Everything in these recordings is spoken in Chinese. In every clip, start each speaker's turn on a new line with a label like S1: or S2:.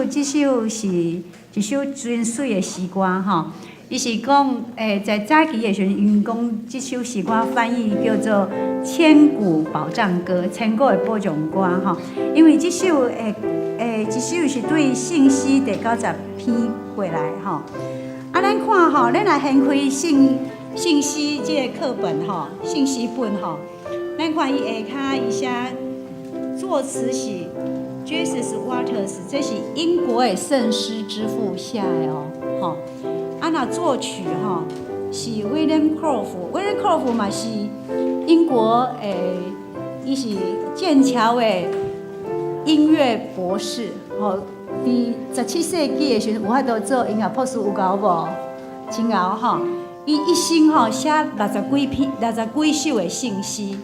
S1: 这首是一首真水的诗歌吼。伊是讲，在早期的时阵，因讲这首诗歌翻译叫做《千古保障歌》，千古的保障歌吼。因为这首这首是对信息第90篇过来吼。啊，咱看吼，咱来掀开信息这个课本吼，信息本吼，咱看伊下骹伊写作词是 Jesus Waters， 这是英国的圣诗之父写的哦，吼。啊，那作曲吼是 William Croft，William Croft 嘛是英国伊是剑桥的音乐博士，吼。伫17世纪的时候，有法度做音乐博士，有够无？真够吼！伊一生吼写60几首的圣诗，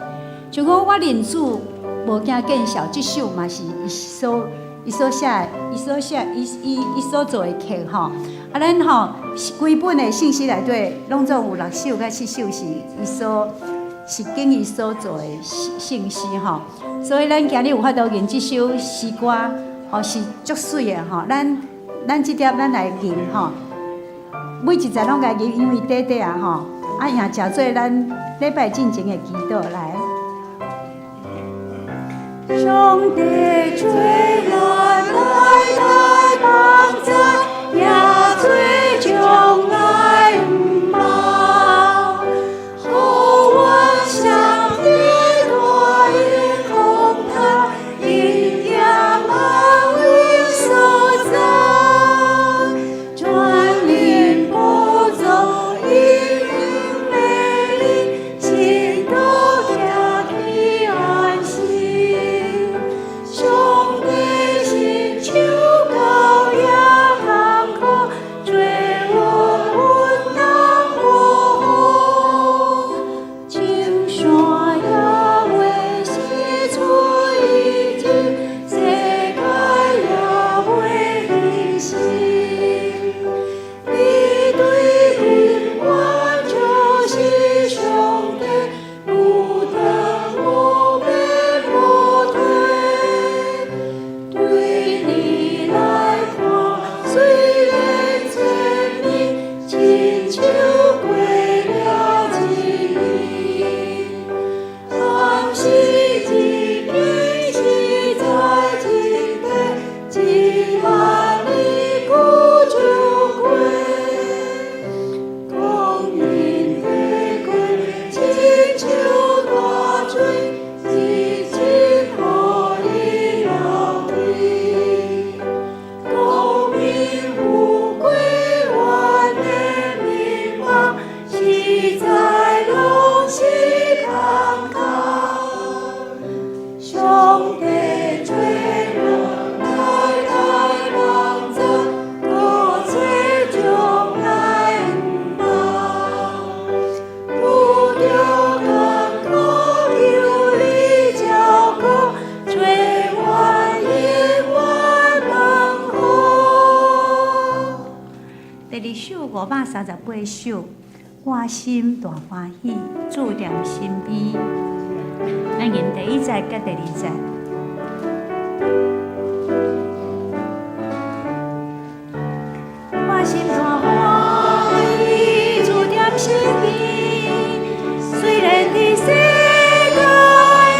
S1: 就讲我认主无惊见笑，这首嘛是伊所写，伊所做的曲吼。啊，咱吼规本的圣诗内底，拢总有6首到7首是经伊所做的圣诗吼。所以咱今日有法度吟这首诗歌。哦，是足水的吼，咱这点咱来吟吼，每一节拢来吟，因为短短啊吼，啊也诚做咱礼拜进前的祈祷来。上帝吹来来帮助，也吹将来唔忙，好我上帝大英空他一点啊。538首，我心大欢喜，主在身边。咱吟第1节甲第2节。我心大欢喜，主在身边。虽然伫世界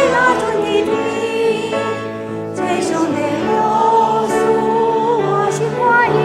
S1: 那阵的天，这上帝好事，我心欢喜。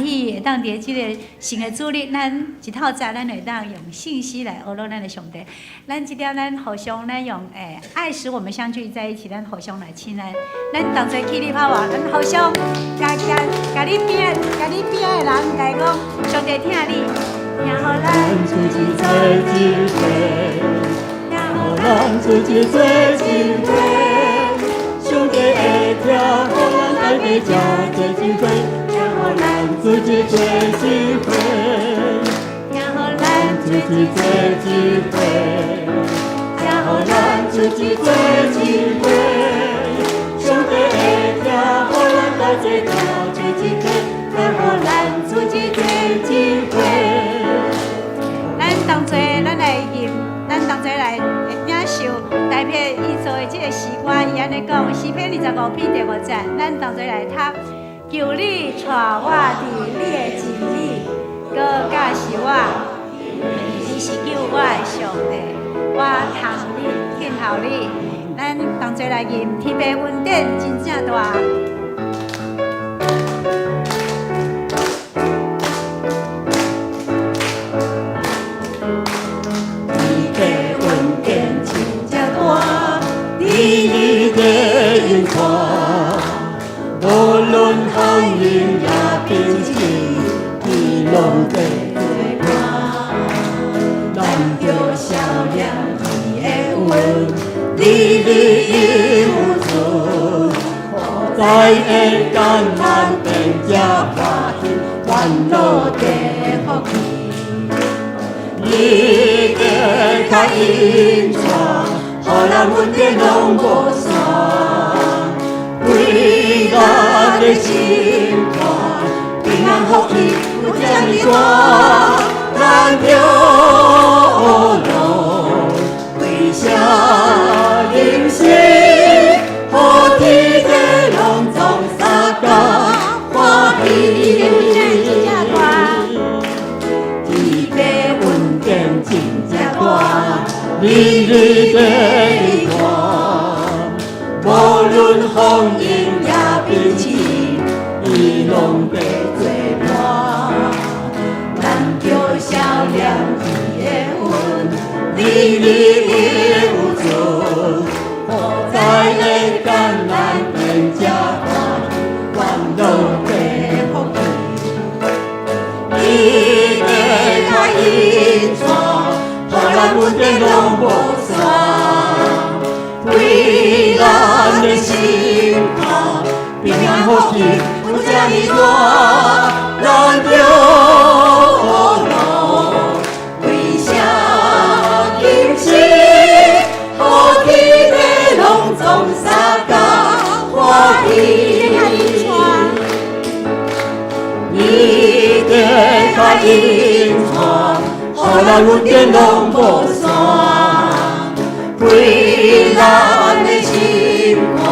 S1: 喜，会当伫即个新的主日，咱一透早咱会当用信息来学习咱的上帝。咱即点咱互相咱用爱使我们相聚在一起，咱互相来亲爱。咱同齐起立好无？咱互相甲你边的人来讲，上帝听你，然后咱出去做一回，然后咱出去做一回。上帝会听，互咱来彼此做一回，然后咱出去做一回，然后咱出去做一回，然后咱出去做一回。上帝会听，互咱来做一回，然后咱出去做一回。咱同齐，咱来吟，咱同齐来领受。代表伊做的这个诗歌，伊安尼讲，诗篇25篇第5节，咱同齐来读。求你带我伫你的真理，搁甲是我，你是救我的上帝，我听候你。咱同齐来吟，天父恩典真正大。你的眼光，无论风雨也平静，你拢在陪伴。咱着笑脸你的温，你的有存，在会艰难变这欢喜，烦恼的福气，你的较隐藏。互咱阮的拢无散，为咱的心肝，平安福气有这么大，咱着路为啥忍心？好天地拢总相共欢喜，天父恩典真正大。日日的光，无论风雨也平静，伊拢在作伴。咱着笑脸伊的温，日日的有存，好在的艰难变这欢喜，烦恼的福气，伊的较隐藏。咱阮的拢无散，为咱的心肝，平安福气有这么大，咱着路为啥忍心？好天地拢总相共欢喜，你的较隐藏。互咱阮的拢无散，为咱的心肝，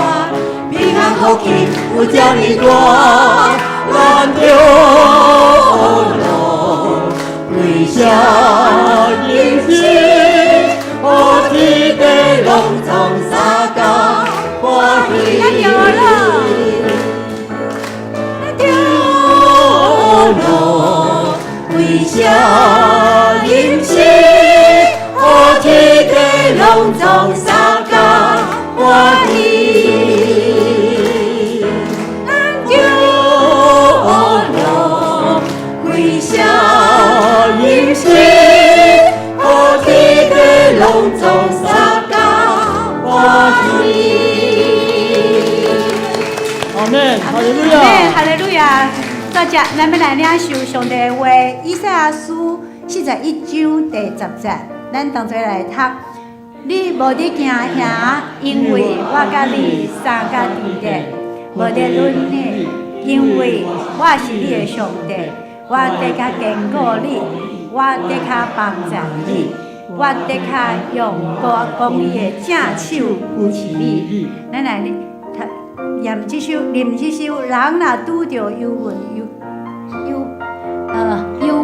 S1: 平安福气有这么大，咱着路为啥忍心？好天地拢总相共欢喜，咱着路为啥？忍心，好天地拢总相共欢喜，咱着路为啥忍心？好天地拢总相共欢喜。
S2: 阿门，哈利路亚，
S1: 哈利路亚。大家，咱要来领受上帝的话，以赛亚书41章第10节，咱同齐来读。你无得惊吓，因为我甲你三甲伫咧；无得论你，因为我是你的上帝。我得较坚固你，我得较帮助你，我得较用公义的正手扶持你。咱来念这首，人若拄着忧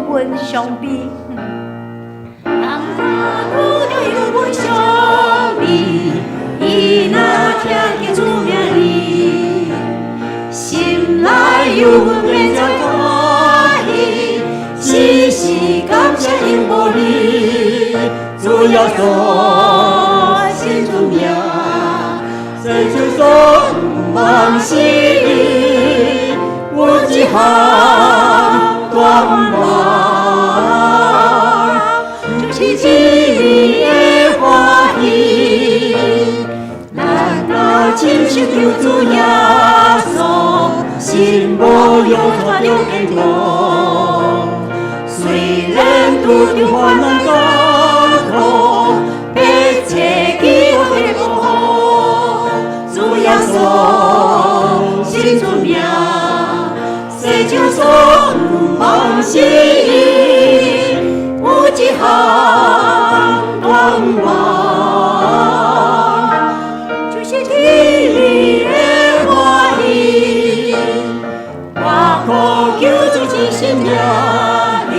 S1: 闷伤悲，人若拄着忧闷伤悲，伊若听见主名字，心内忧闷变作欢
S2: 亚所心主名，谁就所望喜，无极行光芒，就是基里的欢喜，难道亲手救主耶稣，心无有他有天光，虽然拄着患难艰苦，别切记我的保护，主耶稣心主名，谁就所望喜，无极行光芒，就是地里的欢喜，我可救主之心命里，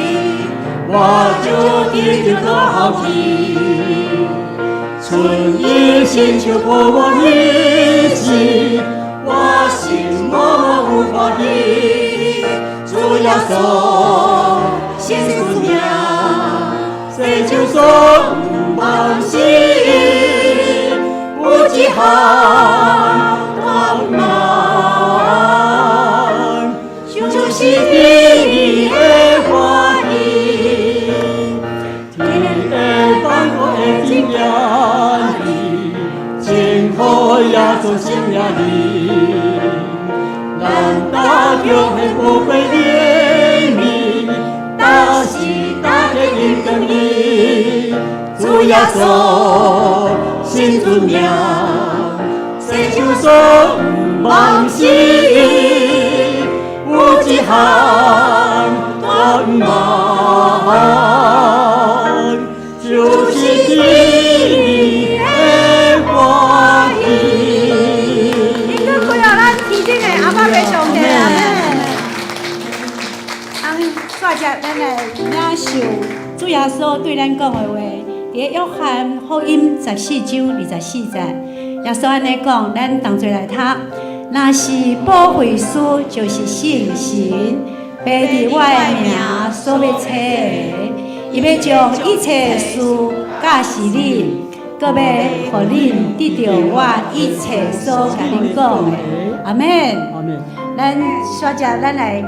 S2: 我就地就多好奇，春意先求破我一心，我心默默无法的，主耶稣先主名，谁就所望喜，无极行光芒，就是地里的欢喜，天的放过的经验里，今后要做新呀里，难道永恒不会怜悯，大喜大天应更你，主耶稣心主名，谁就所望喜，无极行光芒，就是地里的欢喜。
S1: 应该过了咱天顶的阿妈白上帝啊！煞只咱来领受主耶稣对咱讲的话，伫约翰福音14章24节，耶稣安尼讲，咱同齐来读。若是保惠师，就是圣神，背伫我的名所要找的，伊要将一切事教示恁，搁要互恁得到我一切所甲恁讲的。阿门。
S2: 阿门。
S1: 咱煞只咱来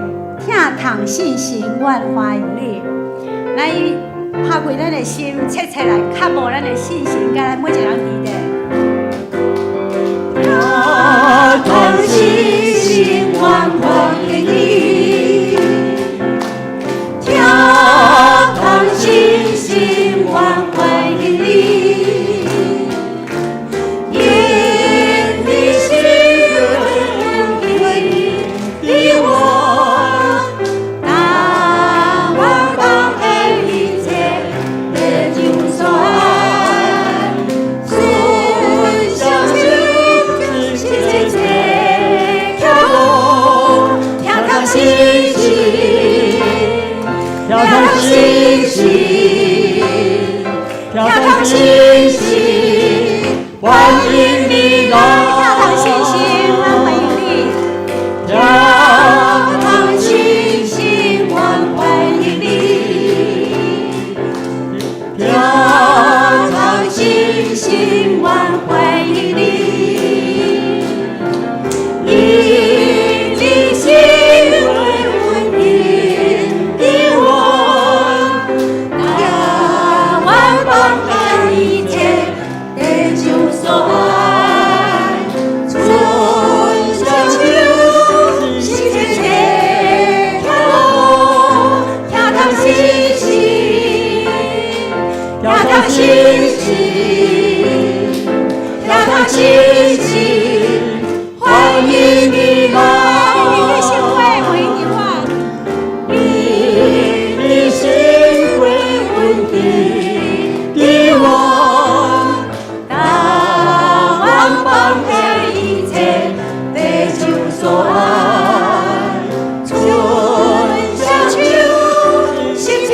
S1: 听从信心，愿欢迎你。来拍开咱的心，切切来较无咱的信心，甲咱每一个人伫咧。
S2: 看星星万光的你，跳看星星万光的你，眼里是的我，那万邦的一切的就算，春夏秋。星星，跳上星星，跳上星星，欢迎你来。
S1: 跳上星星，欢迎你。
S2: 跳上星星，欢迎你。跳上星星，欢迎你。星星，欢迎你来。
S1: 你的心会回应我。
S2: 你的心会稳定的我，大万邦的一切被救算，春夏秋，星星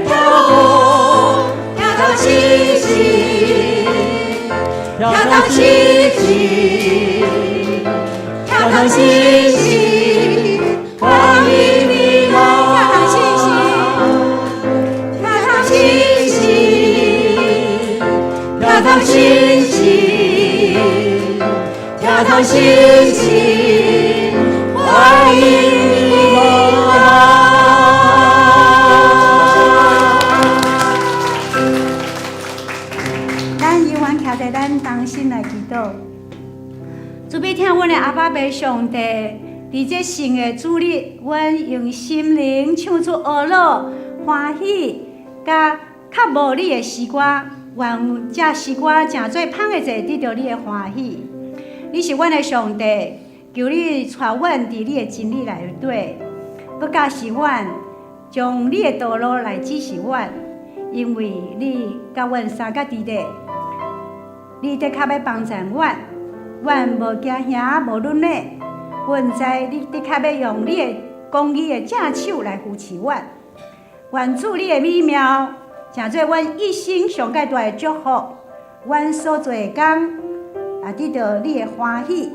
S2: 跳到星星。跳上星星，跳上星星，欢迎你来。
S1: 跳上星星，
S2: 跳上星星，加上信心，欢迎我
S1: 来。咱永远徛在咱当心来祈祷，主要听阮的阿爸爸上帝，伫这新的主日，阮用心灵唱出懊恼、欢喜，甲较无你的诗歌，愿这诗歌诚做芳的者得到你的欢喜。你是阮的上帝，求你带阮伫你的真理内底，搁教示阮，将你的道路来指示阮，因为你甲阮三角伫地，你得较要帮助阮，阮无惊吓无软弱，阮知你得较要用你的公义的正手来扶持阮，愿主你的美妙，成做阮一生上界大的祝福，阮所做的工。也得到你的欢喜，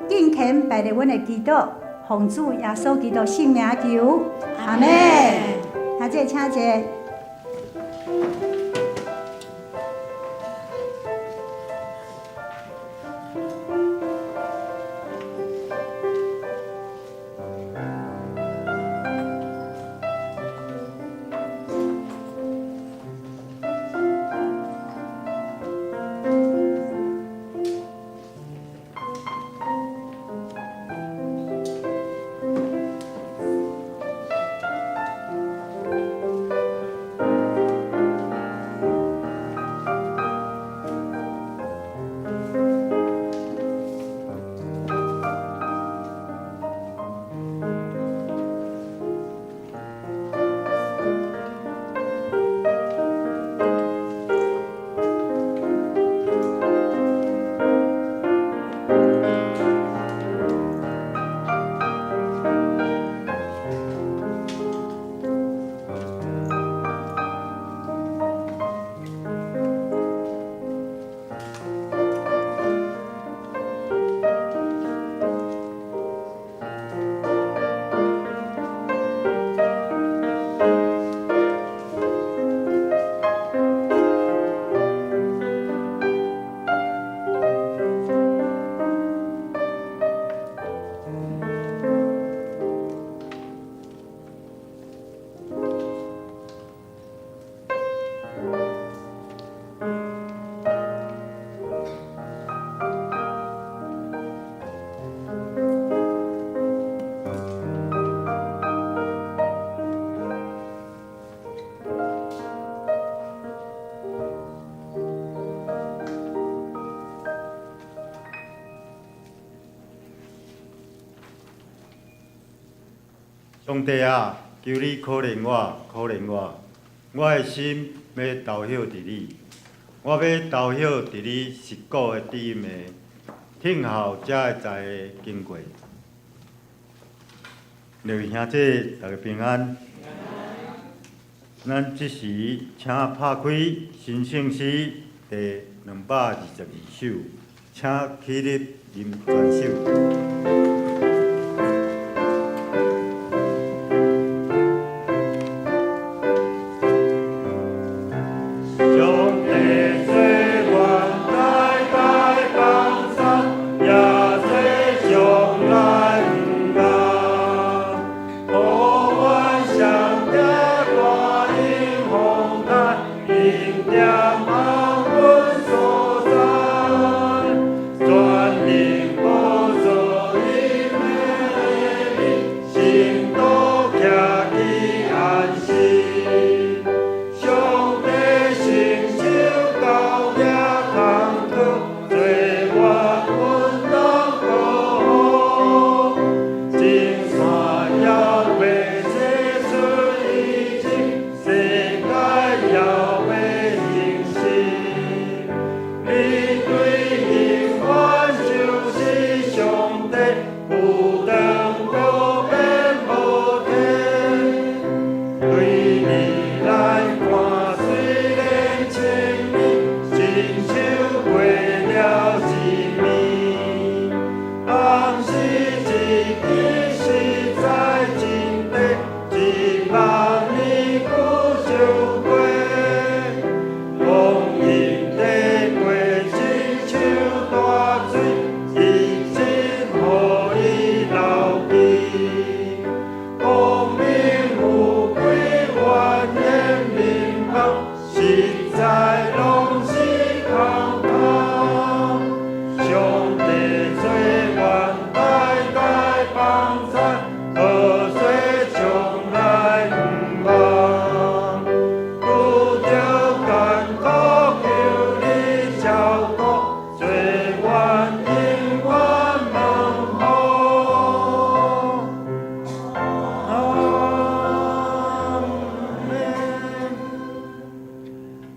S1: 敬虔拜入阮的祈祷，奉主耶稣基督圣名求，阿门。他这请坐。
S3: 上帝啊，求你可怜我，可怜我！我的心要投靠伫你，我要投靠伫你实固的指引的，听候才会知的经过。两位兄弟，大家平安。咱即时请拍开新圣诗第222首，请起立吟全首。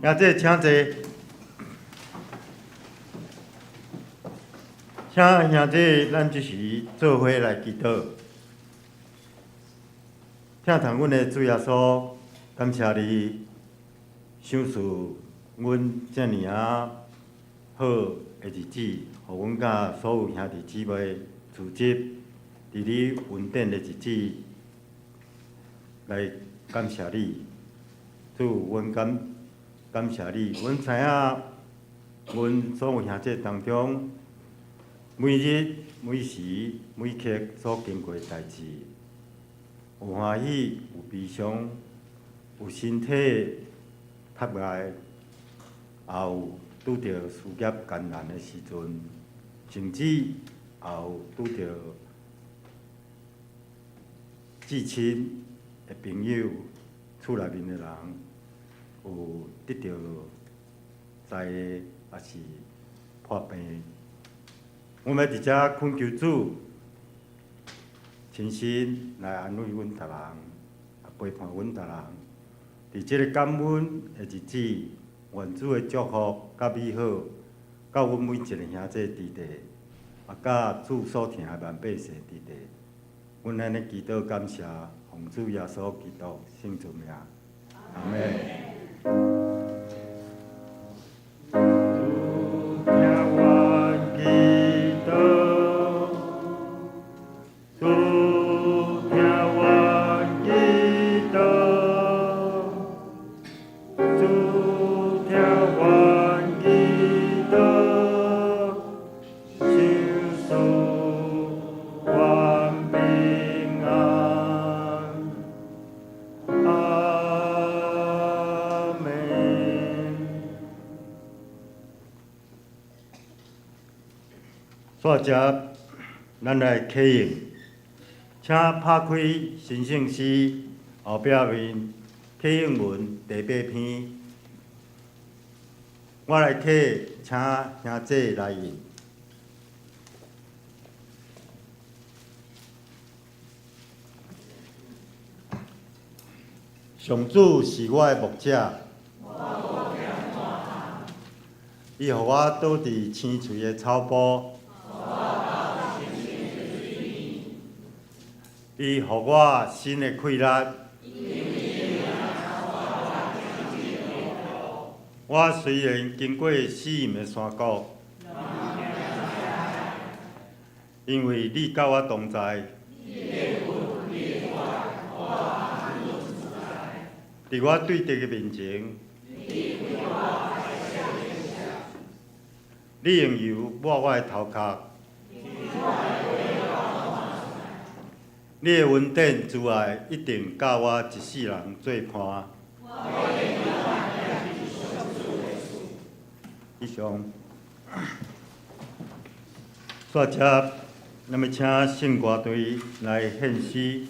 S3: 兄弟请坐，请兄弟咱即时做伙来祈祷。听从阮的主耶稣，感谢你赏赐阮遮尔啊好的日子，互阮甲所有兄弟姊妹聚集伫你恩典的日子来感谢你。主，阮感谢你，阮知影阮所有兄弟当中，每日每时每刻所经过的代志。有欢喜，有悲伤，有身体塌来，也有拄着事业艰难的时阵，甚至也有拄着至亲的朋友、厝内面的人，有得着灾的，也是破病。我们伫遮恳求主。亲身来安慰阮逐人，也陪伴阮逐人。伫即个感恩的日子，愿主的祝福甲美好，到阮每一个兄弟伫地，也甲主所疼的万百姓伫地。阮安尼祈祷感谢，奉主耶稣基督圣主名，阿门。煞接，咱来启应，请拍开神圣诗后壁面启应文第8篇，我来启，请兄弟来应。上主是我的牧者，伊互我倒伫青翠的草坡。伊予我新的气力，我虽然经过死荫的山谷，因为你甲我同在，伫我对敌的面前，你用油抹我的头壳。你的恩典慈爱一定教我一世人做伴。以上，煞接，咱要请圣歌队来献诗。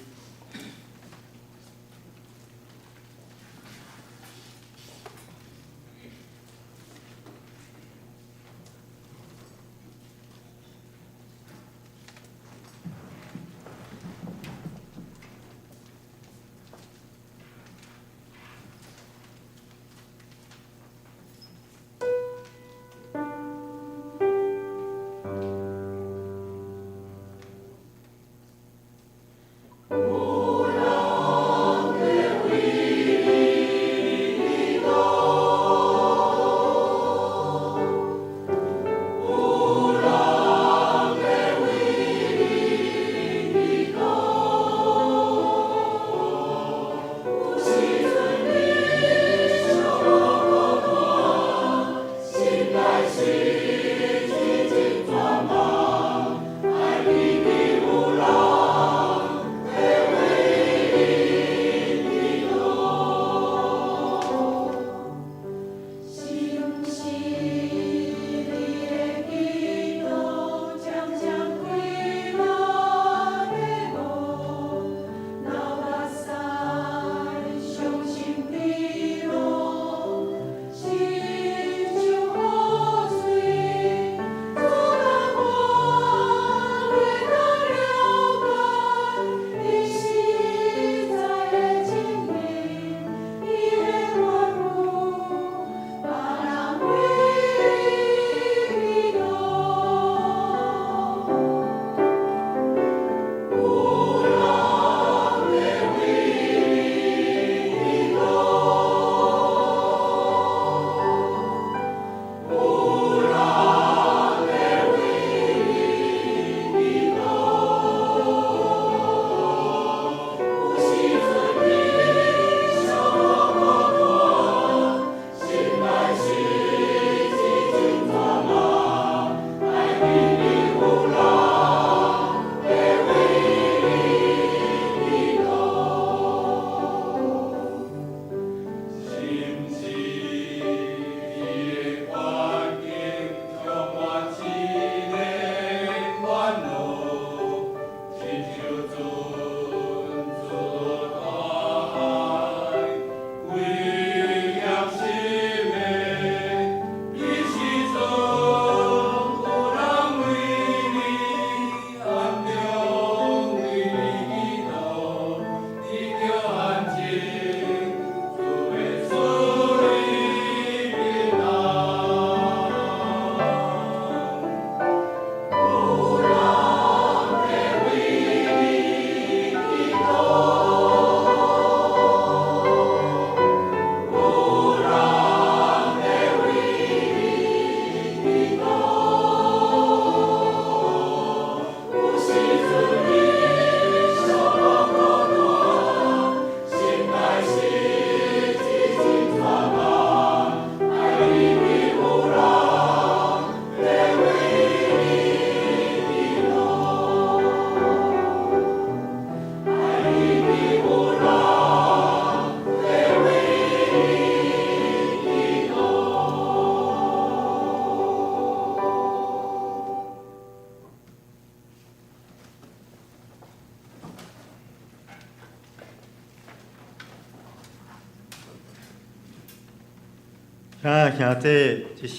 S3: 兄弟，这时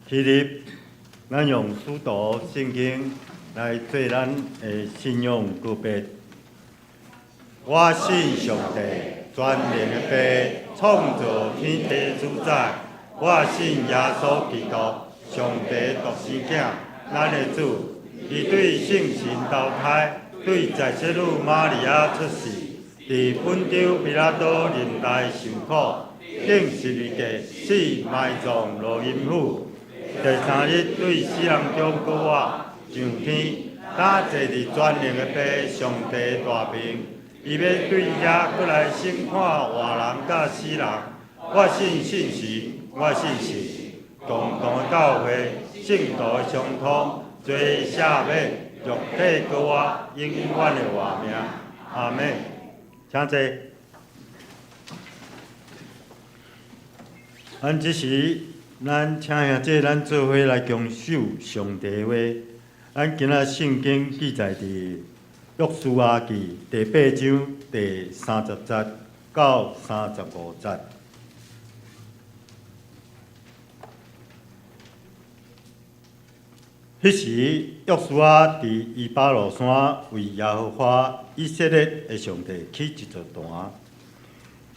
S3: 起立，咱用书读圣经来做咱的信仰告别。我信上帝，全能的父，创造天地主宰。我信耶稣基督，上帝独生囝，咱的主。伊对圣神投胎，对在世女玛利亚出世，伫本州比拉多任内受苦，经12架死埋葬罗阴府。第3日对死人中搁活上天，今坐伫全能的父上帝大名。伊要对遐搁来审判活人甲死人。我信圣神，我信神，共同的教会，圣徒的相通，罪赦免，肉体搁活，永远的活命。阿门。请坐。咱即时，咱请兄弟，咱做伙来共守上帝话。咱今仔圣经记载伫约书亚记第8章第30节到35节。迄时，约书亚伫以巴路山为耶和华以色列的上帝起一座坛，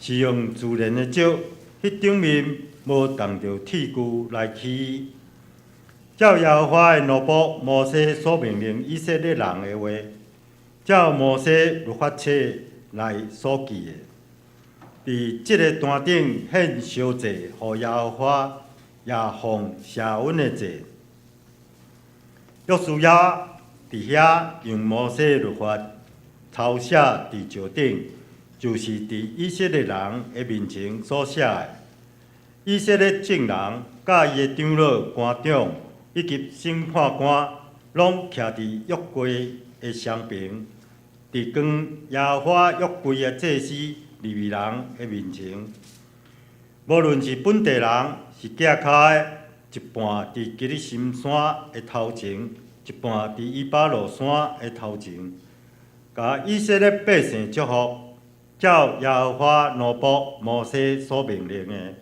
S3: 是用自然的石，迄顶面无动着铁具来起。照耶和华的奴仆摩西所命令以色列人的话，照摩西律法册内所记的，伫即个坛顶献烧祭，互耶和华，也奉谢恩的祭。约书亚伫遐用摩西律法抄写伫石顶，就是伫以色列人的面前所写的。以色列众人甲伊的长老、官长以及审判官，拢徛伫约柜的双边，伫讲耶和华约柜的祭司利未人的面前。无论是本地人，是寄口的，一半伫基利心山的头前，一半伫以巴路山的头前，甲以色列百姓祝福，照耶和华奴仆摩西所命令的。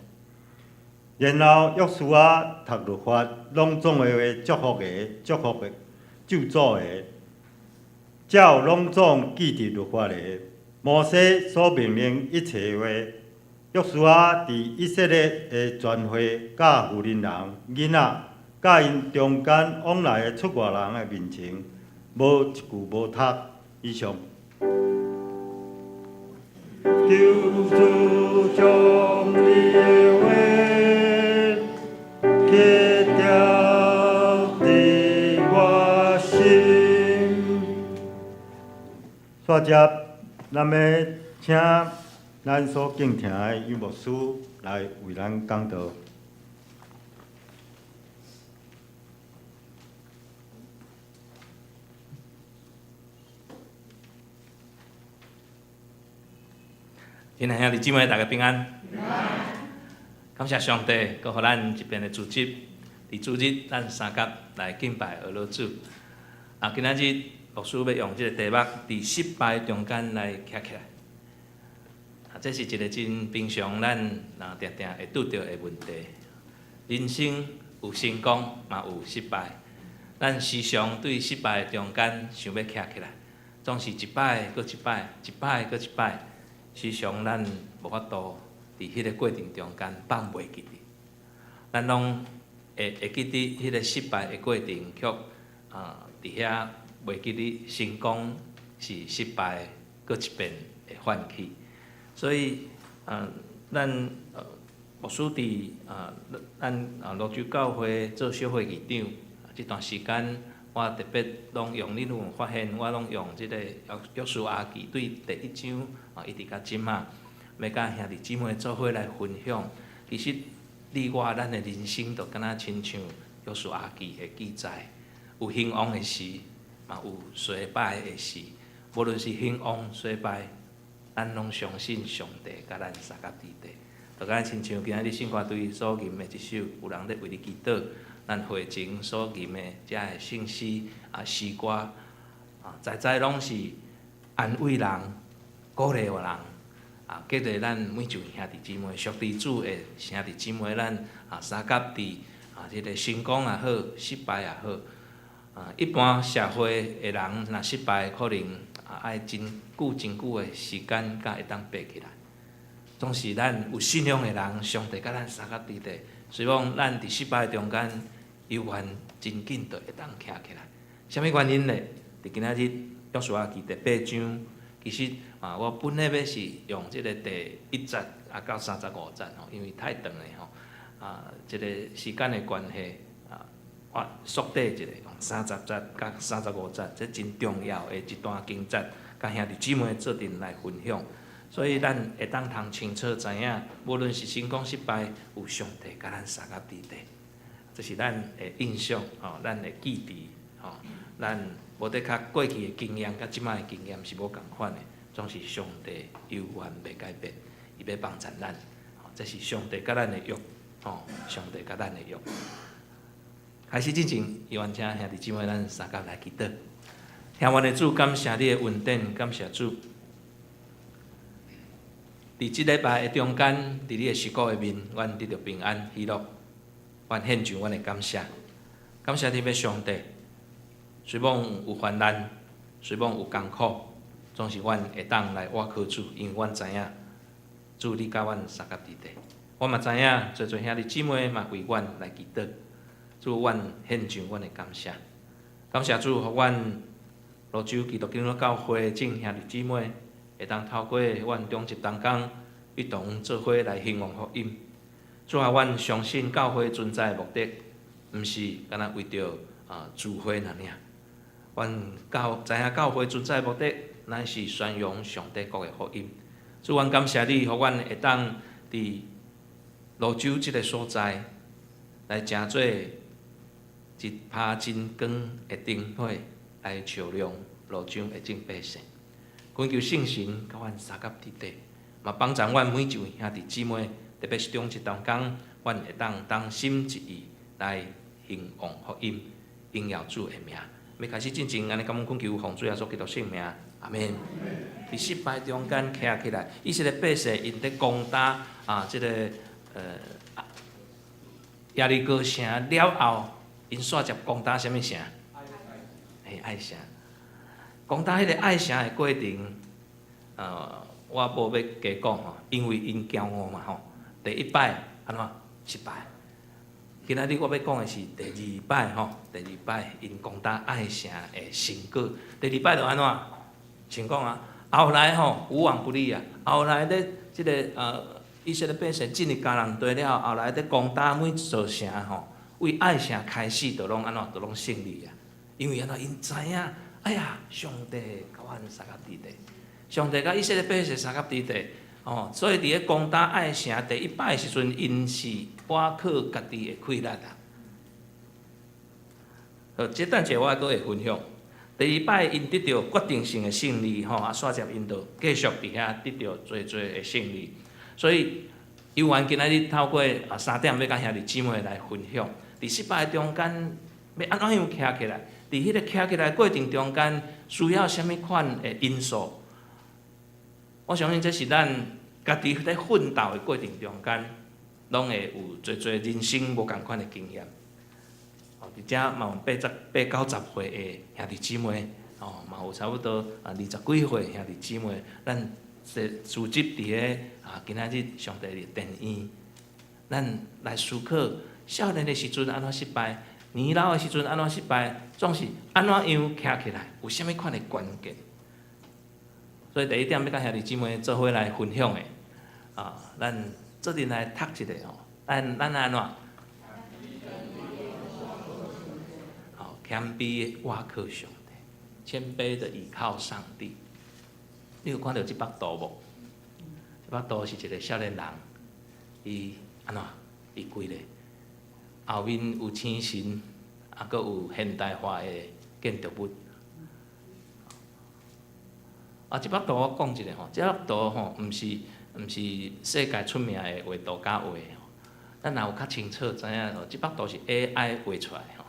S3: 然后约书亚读律法，拢总的话祝福的、祝福的、咒诅的，照拢总记伫律法的。摩西所命令一切话，约书亚伫以色列的全会、甲妇人人、囡仔，甲因中间往来的出外人的面前，无一句无读。以上。求主将你的话刻条伫我心。煞接，咱要请咱所敬听的于牧师来为咱讲道。
S4: 亲爱兄弟姊妹，大家平安。感谢上帝，佮互咱一边的组织，伫主日咱三甲来敬拜俄罗主。今仔日牧师要用即个题目伫失败中间来徛起来。这是一个真平常，咱定定会拄到的问题。人生有成功，嘛有失败。咱时常对失败中间想要徛起来，总是一摆搁一摆，一摆搁一摆。时常咱无法度伫迄个过程中间放袂记哩，咱拢会记伫迄个失败的过程，却伫遐袂记哩成功是失败，搁一遍会唤起。所以咱牧师伫咱罗州教会做小会议长，这段时间我特别拢用，恁有发现我拢用即个约书亚记对第1章。一直到今仔，要甲兄弟姊妹做伙来分享。其实你我咱的人生，就敢若亲像约书亚记的记载，有兴旺的时，嘛有衰败的时。无论是兴旺衰败，咱拢相信上帝甲咱三甲伫地。就敢若亲像今仔日圣歌队所吟的一首，有人咧为你祈祷，咱会前所吟的遮个信息诗歌，在拢是安慰人。鼓励人，激励咱每一位兄弟姊妹、属地主的兄弟姊妹，咱三甲伫即个成功也好，失败也好，一般社会的人若失败，可能爱真久的时间，才会当爬起来。总是咱有信仰的人，上帝甲咱三甲伫地，希望咱伫失败中间，犹原真紧就会当徛起来。啥物原因呢？伫今仔日约书亚记第8章，其实我本来要是用即个第1节到35节吼，因为太长了吼，即个时间的关系我缩短一下，用30节到35节，这真重要的一段经节，甲兄弟姊妹做阵来分享。所以咱会当通清楚知影，无论是成功失败，有上帝甲咱三甲伫地，这是咱的印象吼，咱的记忆吼，咱无得较过去的经验，甲即摆的经验是无共款的，总是上帝犹原袂改变，伊要帮衬咱，这是上帝甲咱的约吼，上帝甲咱的约。开始之前，希望请兄弟姊妹咱三甲来祈祷。听阮的主，感谢你的恩典，感谢主。伫即礼拜的中间，伫你的事故的面，阮得到平安喜乐，阮献上阮的感谢。感谢你，要上帝。虽望有患难，虽望有艰苦，总是阮会当来倚靠主，因为阮知影主你甲阮三甲伫地。我嘛知影，侪侪兄弟姊妹嘛为阮来祈祷。主，阮献上阮的感谢。感谢主，互阮泸州基督教教会众兄弟姊妹。会当透过阮中集同工一同做伙来兴旺福音。主啊，阮相信教会存在的目的，毋是干那为着聚会尔。阮知影教会存在的目的，乃是宣扬上帝国的福音。主，阮感谢你，互阮会当伫泸州即个所在来成做一拍真光的灯火，来照亮泸州的众百姓。恳求圣神甲阮三甲伫地，嘛帮助阮每一位兄弟姊妹，特别是中集同工，阮会当心一意来兴旺福音，荣耀主的名。要开始进前，安尼感恩恳求奉主耶稣基督圣名，阿门。伫失败中间徛起来，以色列百姓因伫攻打即个耶利哥城了后，因煞接攻打什么城？爱城。讲到迄个爱城的过程，我无要加讲吼，因为因骄傲嘛吼。第一摆安怎失败？今仔日我要讲的是第二摆吼，第二摆因攻打爱城的成果。第二摆就安怎？像讲后来吼无往不利啊，后来咧即个以色列百姓进入迦南地了，后来咧攻打每一座城吼，为爱城开始就拢安怎，就拢胜利啊，因为安怎因知影。哎呀，上帝甲阮三甲伫地，上帝甲以色列百姓三甲伫地，所以伫咧攻打爱城第一摆的时阵，因是倚靠家己的气力啊。这等者我阁会分享。第二摆因得到决定性的胜利，煞接因就继续伫遐得到侪的胜利。所以，犹原今仔日透过3点要甲兄弟姊妹来分享，伫失败中间要安怎样徛起来？伫迄个徛起来过程中间，需要什么款的因素？我相信这是咱家己在奋斗的过程中间，拢会有侪人生无共款的经验。伫遮嘛有8、90岁的兄弟姊妹，嘛有差不多20几岁兄弟姊妹，咱聚集伫咧今仔日上帝的殿院，咱来思考少年的时阵安怎失败。年老的时阵安怎失败，总是安怎样徛起来，有啥物款的关键？所以第一点要甲兄弟姊妹做伙来分享的，咱做阵来读一下咱安怎？谦卑的倚靠上帝，谦卑的倚靠上帝。你有看到这幅图无？这幅图是一个少年人，伊安怎？伊跪咧。后面有星神，阁有现代化的建筑物。这幅图我讲一下吼，这幅图吼，毋是世界出名的画图家画的吼。咱若有较清楚知影吼，这幅图是 AI 画出来吼。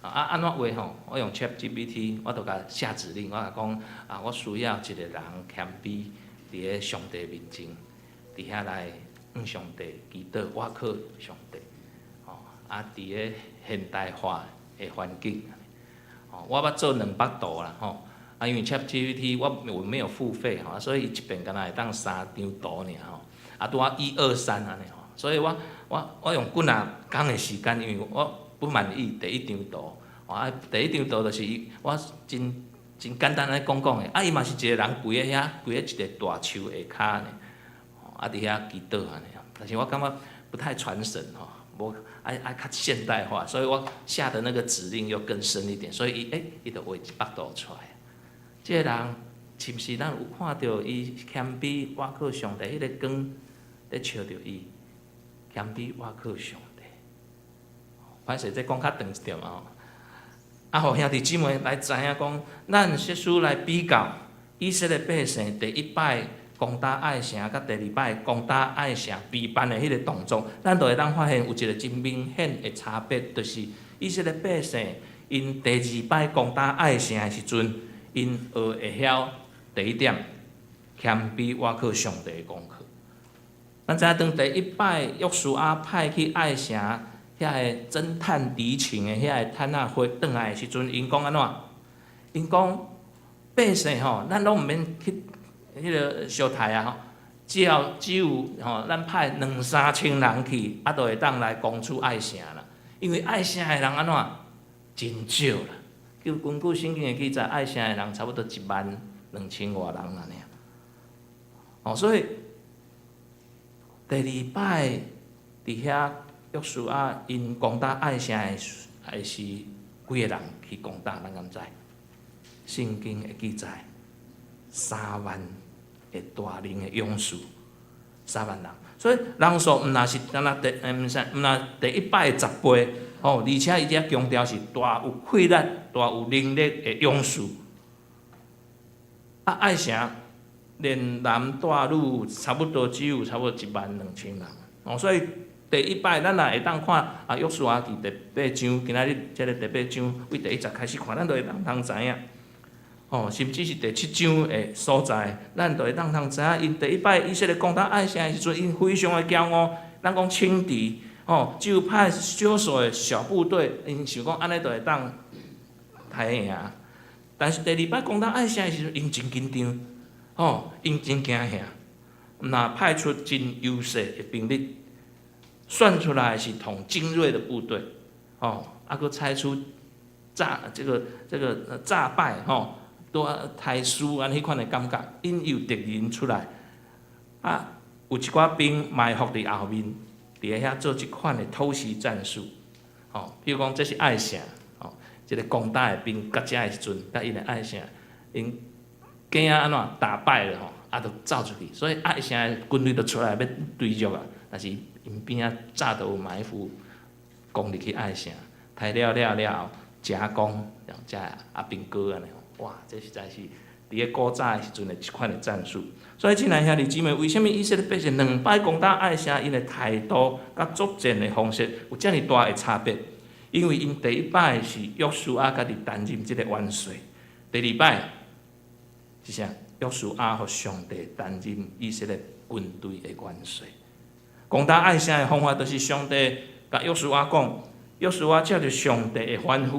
S4: 安怎画吼？我用 ChatGPT， 我就甲下指令，我甲讲我需要一个人谦卑，伫伫个上帝面前，伫遐来向上帝祈祷，我靠上帝。伫个现代化的环境，我捌做200图啦吼。因为 ChatGPT 我没有付费吼，所以伊一遍敢若会当3张图尔吼。拄啊1、2、3安尼吼，所以我用几若工的时间，因为我不满意第一张图。第一张图就是我真简单安尼讲的，伊嘛是一个人跪喺遐，跪喺一个大树下骹呢，伫遐祈祷安尼。但是我感觉不太传神吼。无爱较现代化，所以我下的那个指令又更深一点，所以伊就画100图出来。这个人是毋是咱有看到伊谦卑倚靠上帝，迄个光咧照着伊，谦卑倚靠上帝。歹势，这讲较长一点啊！互兄弟姊妹来知影讲，咱设书来比较以色列百姓第一摆攻打爱城，甲第2摆攻打爱城被办的迄个动作，咱就会当发现有一个真明显的差别，就是以色列百姓因第2摆攻打爱城的时阵，因学会晓第一点，谦卑倚靠上帝的功课。咱知影当第1摆约书亚派去爱城遐个侦探敌情的遐个探仔回转来的时阵，因讲安怎？因讲百姓吼，咱拢毋免去。迄个小台啊吼，只有吼，咱派2、3千人去，就会当来攻取爱城啦。因为爱城的人安怎真少啦，就根据圣经的记载，爱城的人差不多12000外人安尼。所以第2摆伫遐约书亚因攻打爱城的是几个人去攻打，咱敢知？圣经的记载3万。大龄的勇士，3万人，所以人数毋若是敢若毋若第1摆的10倍，而且伊遮强调是大有气力、大有能力的勇士。爱城连男带女差不多只有差不多12000人，所以第1摆咱也会当看约书亚记第8章，今仔日这个第8章为第1节开始看，咱就会当知影。甚至是第7章的所在，咱就会当知影，因第1摆以色列攻打爱城的时阵，因非常的骄傲，咱讲轻敌，只有派少数的小部队，因想讲安尼就会当刣赢。但是第2摆攻打爱城的时阵，因真紧张，因真惊吓，若派出真优势的兵力，算出来是同精锐的部队，佫猜出诈败，多太输安迄款的感觉，因有敌人出来，有一寡兵埋伏伫后面，伫遐做一款的偷袭战术，比如讲这是爱城，一个攻打的兵到遮的时阵，甲因的爱城，因惊安怎打败了就走出去，所以爱城的军队就出来要追逐啊，但是因边仔早就有埋伏，攻入去爱城，刣了后，加工让遮兵哥安尼。哇，这实在是伫个古早的时阵的一款的战术。所以，亲爱兄弟姊妹，为什么以色列百姓2摆攻打爱城，因的态度甲作战的方式有遮尔大的差别？因为因第1摆是约书亚家己担任这个元帅，第2摆是啥？约书亚互上帝担任以色列军队的元帅。攻打爱城的方法，就是上帝甲约书亚讲。约书亚照着上帝的吩咐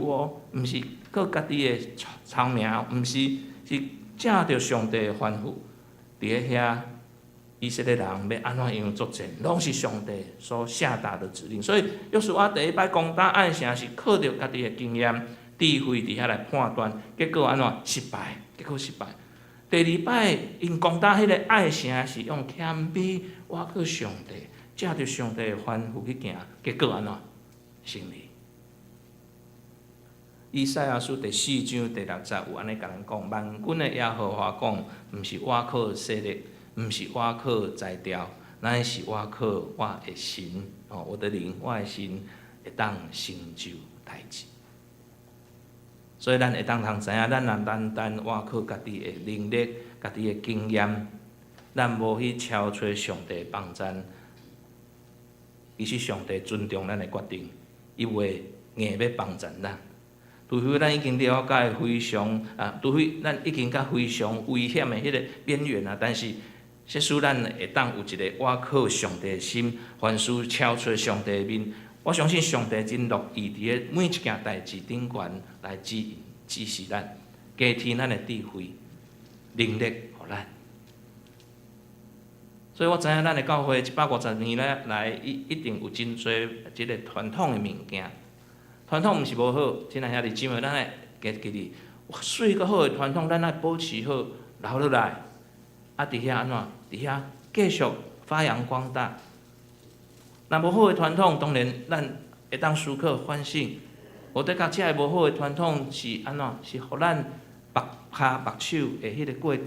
S4: 毋是靠家己的聪明，毋是照着上帝的吩咐，伫个遐以色列人要安怎样作战，拢是上帝所下达的指令。所以约书亚第1摆攻打爱城是靠着家己的经验、智慧伫遐来判断，结果安怎失败？结果失败。第2摆因攻打迄个爱城是用谦卑倚靠上帝，照着上帝的吩咐去行，结果安怎？胜利。以赛亚书第4章第6节有安尼甲咱讲：万军的耶和华讲，毋是倚靠势力，毋是倚靠才调，乃是倚靠我的神。我的灵，我的神会当成就代志。所以咱会当知影，咱若单单倚靠家己的能力、家己的经验，咱无去超找上帝的帮衬。其实上帝尊重咱的决定。伊会硬要帮衬咱，除非咱已经了解非常除非咱已经到非常危险的迄个边缘啊，但是说使咱会当有一个倚靠上帝的心，凡事超出上帝的面。我相信上帝真乐意伫咧每一件代志顶悬来指示咱，加添咱的智慧、能力，互咱。所以我知影咱的教会150年来，一定有真侪即个传统的物件。传统毋是无好，亲爱兄弟姊妹，咱爱记伫水个好的传统，咱爱保持好，留落来。啊，伫遐安怎？伫遐继续发扬光大。若无好的传统，当然咱会当思考反省。我得甲遮个无好的传统是安怎？是互咱目骹目手的迄个过程。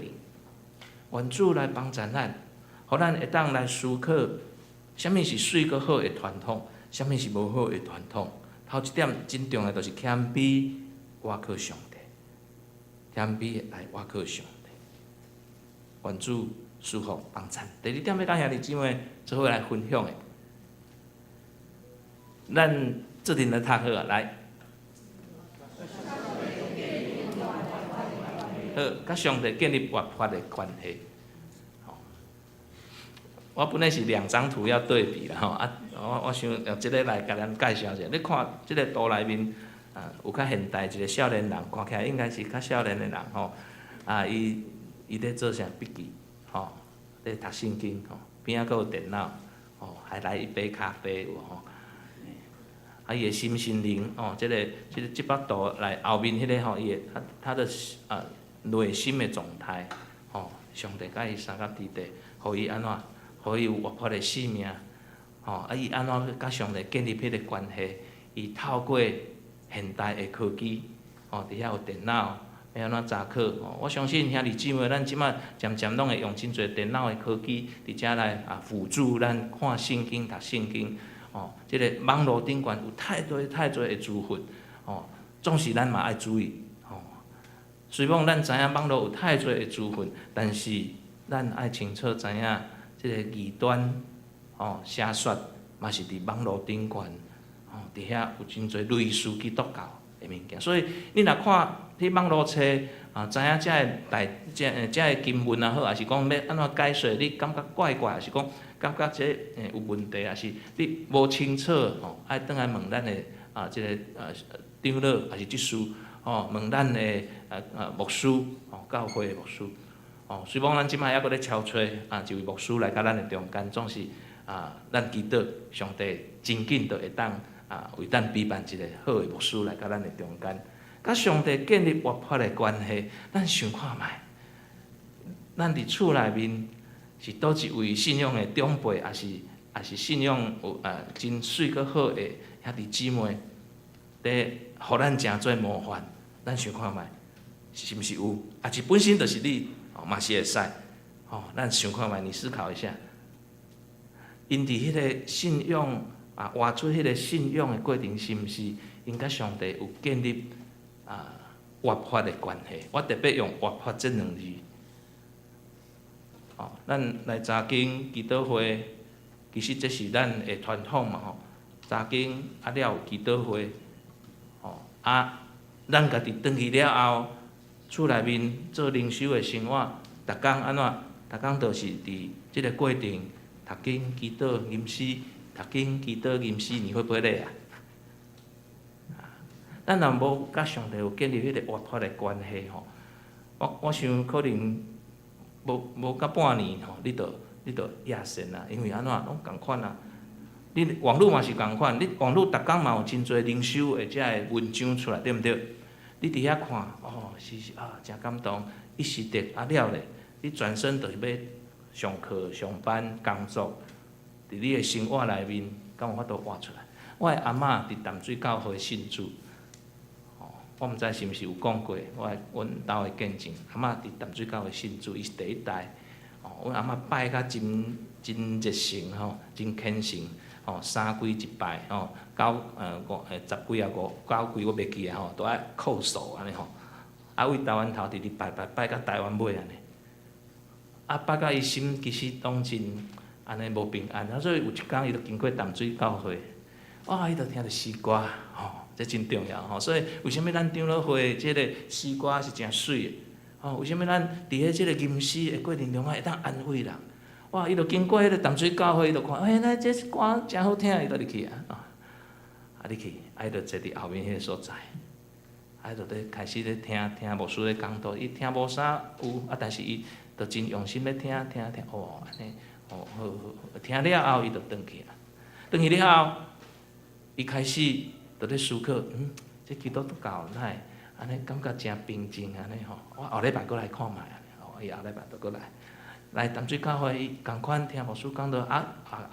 S4: 愿主来帮助咱，互咱会当来思考，啥物是水个好的传统，啥物是无好的传统。头一点真重要，就是谦卑，倚靠上帝，谦卑来倚靠上帝。愿主祝福帮助。第二点要甲兄弟姊妹做伙来分享的，咱做阵来读好啊，来。好，甲上帝建立活泼的关系。我本来是2张图要对比啦吼，我想用即个来甲咱介绍一下。你看即个图内面，有较现代一个少年人，看起来应该是较少年的人吼。伊咧做啥笔记吼，咧读圣经吼，边仔佫有电脑吼，还来一杯咖啡有吼。伊的心灵哦，即幅图来后面迄个吼，伊的他的内心的状态吼，上帝甲伊三甲伫地，互伊安怎？互伊有活泼的生命，吼，伊安怎甲上帝建立迄个关系？伊透过现代的科技，吼，伫遐有电脑，要安怎查考？我相信兄弟姊妹，咱即摆渐渐拢会用真侪电脑的科技，伫遮来辅助咱看圣经、读圣经。哦，即个网络顶悬有太多的资讯，哦，总是咱嘛爱注意，哦。虽讲咱知影网络有太多的资讯，但是咱爱清楚知影。即个异端，哦，邪说嘛是伫网络顶悬，哦，伫遐有真侪类似基督教的物件，所以你若看迄网络册，知影遮个经文也好，还是讲要安怎解说，你感觉怪怪，还是讲感觉这有问题，还是你无清楚，哦，爱倒来问咱的即个长老，还是执事，哦，问咱的牧师，哦，教会的牧师。哦，虽讲咱即摆还佫咧超找一位牧师来甲咱的中间，总是咱祈祷上帝真紧就会当为咱陪伴一个好的牧师来甲咱的中间，甲上帝建立活泼的关系。咱想看卖，咱伫厝内面是倒一位信仰的长辈，还是信仰有真水佫好的兄弟姊妹，咧互咱诚做模范。咱想看卖，是毋是有？也是本身就是你。嘛是会使，吼，咱想看卖，你思考一下，因伫迄个信仰活出迄个信仰的过程，是毋是因甲上帝有建立活泼的关系？我特别用活泼这2字。吼，咱来查经祈祷会，其实这是咱的传统嘛，吼。查经了有祈祷会，吼咱家己转去了后。厝内面做灵修的生活，逐工安怎？逐工就是伫即个过程，读经、祈祷、吟诗，读经、祈祷、吟诗，你会不会累啊？咱若无甲上帝有建立迄个活泼的关系吼，我想可能无甲半年吼，你就亚神啊，因为安怎拢共款啊。你网络嘛是共款，你网络逐工嘛有真侪灵修的遮个文章出来，对毋对？你伫遐看，哦，是真感动，一时得了咧。你转身就是要上课、上班、工作，伫你的生活内面，敢有法度活出来？我的阿嬷伫淡水教会信主，哦，我毋知是毋是有讲过，阮兜的见证，阿嬷伫淡水教会信主，伊是第一代，哦，阮阿嬷拜甲真热诚吼，真虔诚。哦，3几一拜吼，10几啊9几我袂记啊吼，都爱扣数安尼吼。为台湾头直直拜到台湾尾安尼。拜到伊心其实当真安尼无平安，所以有一天伊就经过淡水教会，伊就听着诗歌吼，这真重要吼。所以为什么咱长老会即个诗歌是真水的？为什么咱伫咧即个吟诗的过程中会当安慰人？哇！伊就经过迄个淡水教会，伊就看，那这歌真好听，伊就入去啊，入去，伊就坐伫后面迄个所在，伊就咧开始咧听牧师咧讲道，伊听无啥有，但是伊就真用心咧听，安尼，好，听了后，伊就转去啦。转去了后，伊开始就咧思考，这基督教哪会安尼感觉真平静安尼吼？我后礼拜过来看卖安尼，伊后礼拜就过来。来淡水教会，伊共款听牧师讲到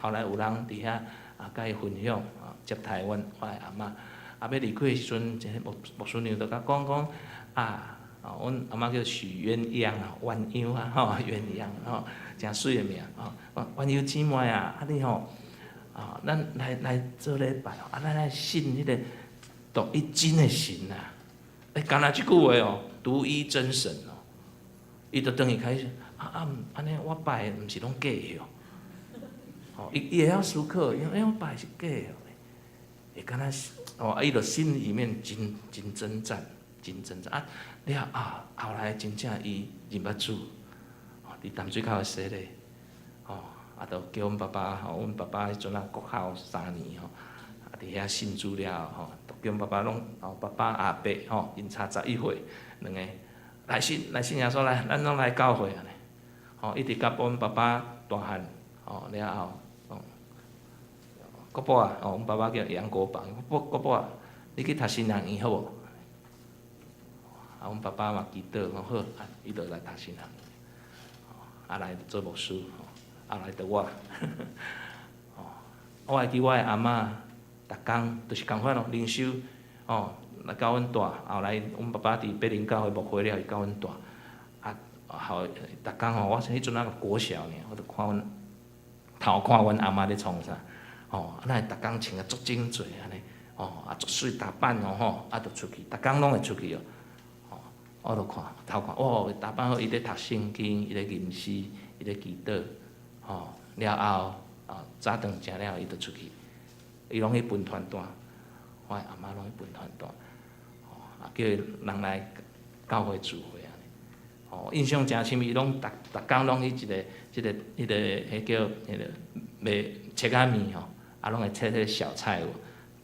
S4: 后来有人伫遐甲伊分享接待阮的阿嬷，要离开的时阵，这牧师娘就甲讲阮阿嬷叫许鸳鸯鸳鸯鸳鸯真水的名鸳鸯姊妹你咱来做礼拜咱来信迄个独一真的神干那即句话独一真神伊就转去开始。安尼我拜的毋是拢假的伊会晓思考，因为我拜的是假的，会敢若伊就心里面真挣扎，了后来真正伊认捌主，伫淡水口的洗礼，就叫阮爸爸阮爸爸迄阵国考3年伫遐信主了就叫阮爸爸拢爸爸阿伯因差11岁，两个来信耶稣来，咱拢来教会安尼。一直甲阮爸爸大汉，了后，国宝阮爸爸叫杨国邦，国宝，你去读新人院好无？阮爸爸嘛祈祷，好，伊就来读新人院，来做牧师，来就我，我会记我的阿嬷，逐工就是共款灵修，来教阮大，后来阮爸爸伫北林教会牧会了，伊教阮大。好，逐工我迄阵国小呢，我就看阮偷看阮阿嬷咧创啥，那逐工穿足整齐安尼，足水打扮就出去，逐工拢会出去我就偷看，打扮好，伊咧读圣经，伊咧吟诗，伊咧祈祷，了后早顿食了，伊就出去，伊拢去分团单，我阿嬷拢去分团单，叫人来教会聚会。印象真深，伊拢逐工拢去迄个迄叫迄个卖切仔面拢会切迄个小菜有，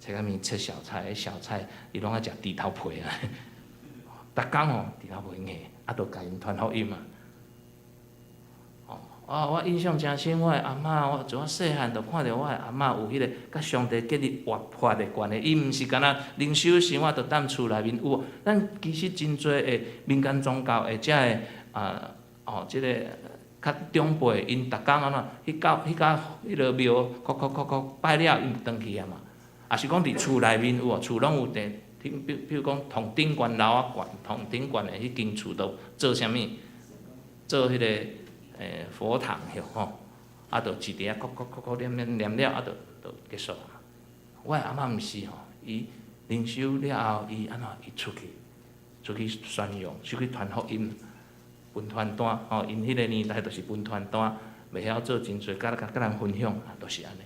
S4: 切仔面切小菜，小菜伊拢爱食猪头皮逐工猪头皮硬，就甲因传福音我印象真深，我的阿嬷，我从细汉就看到我的阿嬷有迄个甲上帝建立活泼的关系。伊毋是干那灵修生活，就踮厝内面有。咱其实真侪的民间宗教或者的即个较长辈，因逐工安怎去到迄个庙，拜了，因就转去嘛。也是讲伫厝内面有厝拢有地，比如讲同顶悬楼悬，同顶悬的迄间厝都做啥物？做迄个。佛堂就一直念了，就结束。我的阿嬷毋是伊灵修了后，伊出去宣扬，出去传福音，分传单因迄个年代就是分传单，袂晓做真侪，甲人分享，就是安尼。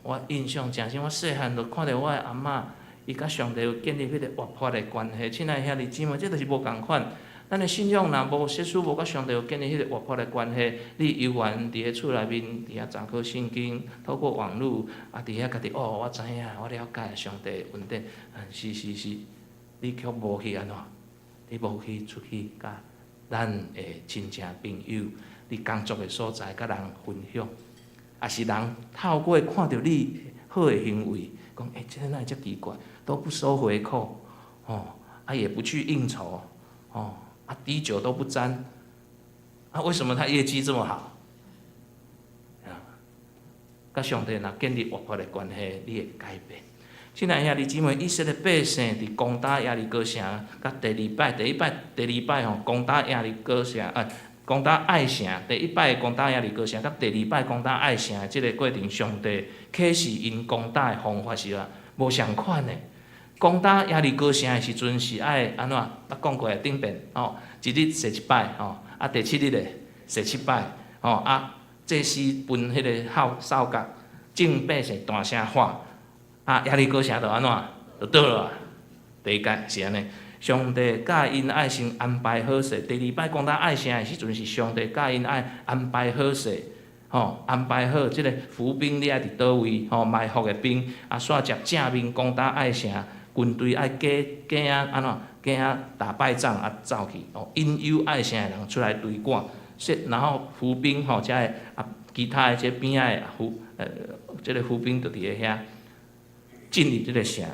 S4: 我印象真深，我细汉就看到我的阿嬷，伊甲上帝有建立迄个活泼的关系。亲爱兄弟姊妹，这就是无共款。咱的信仰若无接触，无甲上帝有建立迄个活泼的关系，你游玩伫咧厝内面，伫遐查考圣经，透过网络伫遐家己我知影，我了解上帝的恩典。是，你却无去安怎？你无去出去甲咱的亲戚朋友，你工作的所在甲人分享，也是人透过看到你好的行为，讲这哪会遮奇怪，都不收回扣也不去应酬滴酒都不沾，为什么他业绩这么好？甲上帝若建立活泼的关系，你会改变。亲爱兄弟姊妹，以色列百姓伫攻打耶利哥城，甲第二摆攻打耶利哥城，攻打爱城，第一摆攻打耶利哥城，甲第二摆攻打爱城的即个过程，上帝启示因攻打的方法是无相款的。攻打耶利哥城的时阵是爱安怎？讲过顶遍一日洗一摆第7日的洗7摆祭司分迄个扫角，众百姓大声喊耶利哥城就安怎？就倒了第一届是安尼，上帝教因爱先安排好势。第二摆讲到爱啥的时阵，是上帝教因爱安排好势，安排好即个伏兵你爱伫倒位，埋伏的兵，煞接正面讲到爱啥，军队爱假安怎？假打败仗走去，引诱爱啥的人出来对赶，然后伏兵遮个其他的这边仔的即个伏兵就伫咧遐进入即个城，